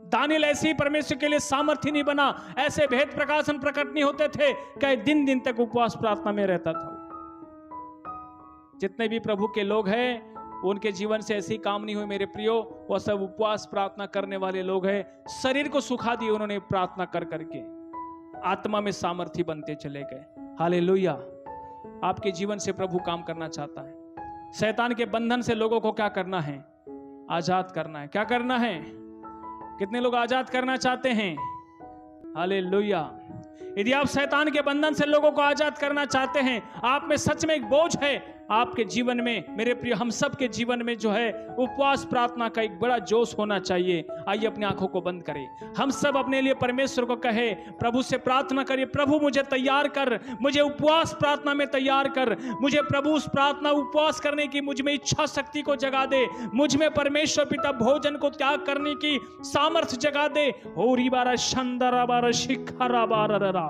दानियल ऐसे ही परमेश्वर के लिए सामर्थ्य नहीं बना, ऐसे भेद प्रकाशन प्रकट नहीं होते थे, कई दिन तक उपवास प्रार्थना में रहता था। जितने भी प्रभु के लोग हैं, उनके जीवन से ऐसे ही काम नहीं हुए मेरे प्रियो। वो सब उपवास प्रार्थना करने वाले लोग हैं। शरीर को सुखा दिए उन्होंने प्रार्थना कर करके, आत्मा में सामर्थ्य बनते चले गए। हालेलुया। आपके जीवन से प्रभु काम करना चाहता है। शैतान के बंधन से लोगों को क्या करना है? आजाद करना है। क्या करना है? कितने लोग आजाद करना चाहते हैं? हालेलुया। यदि आप शैतान के बंधन से लोगों को आजाद करना चाहते हैं, आप में सच में एक बोझ है आपके जीवन में, मेरे प्रिय, हम सब के जीवन में जो है उपवास प्रार्थना का एक बड़ा जोश होना चाहिए। आइए अपनी आंखों को बंद करें, हम सब अपने लिए परमेश्वर को कहे, प्रभु से प्रार्थना करिए, प्रभु मुझे तैयार कर, मुझे उपवास प्रार्थना में तैयार कर, मुझे प्रभु उस प्रार्थना उपवास करने की मुझ में इच्छा शक्ति को जगा दे, मुझ में परमेश्वर पिता भोजन को त्याग करने की सामर्थ्य जगा दे। हो री बारा शंदरा बारा शिखरा बारा।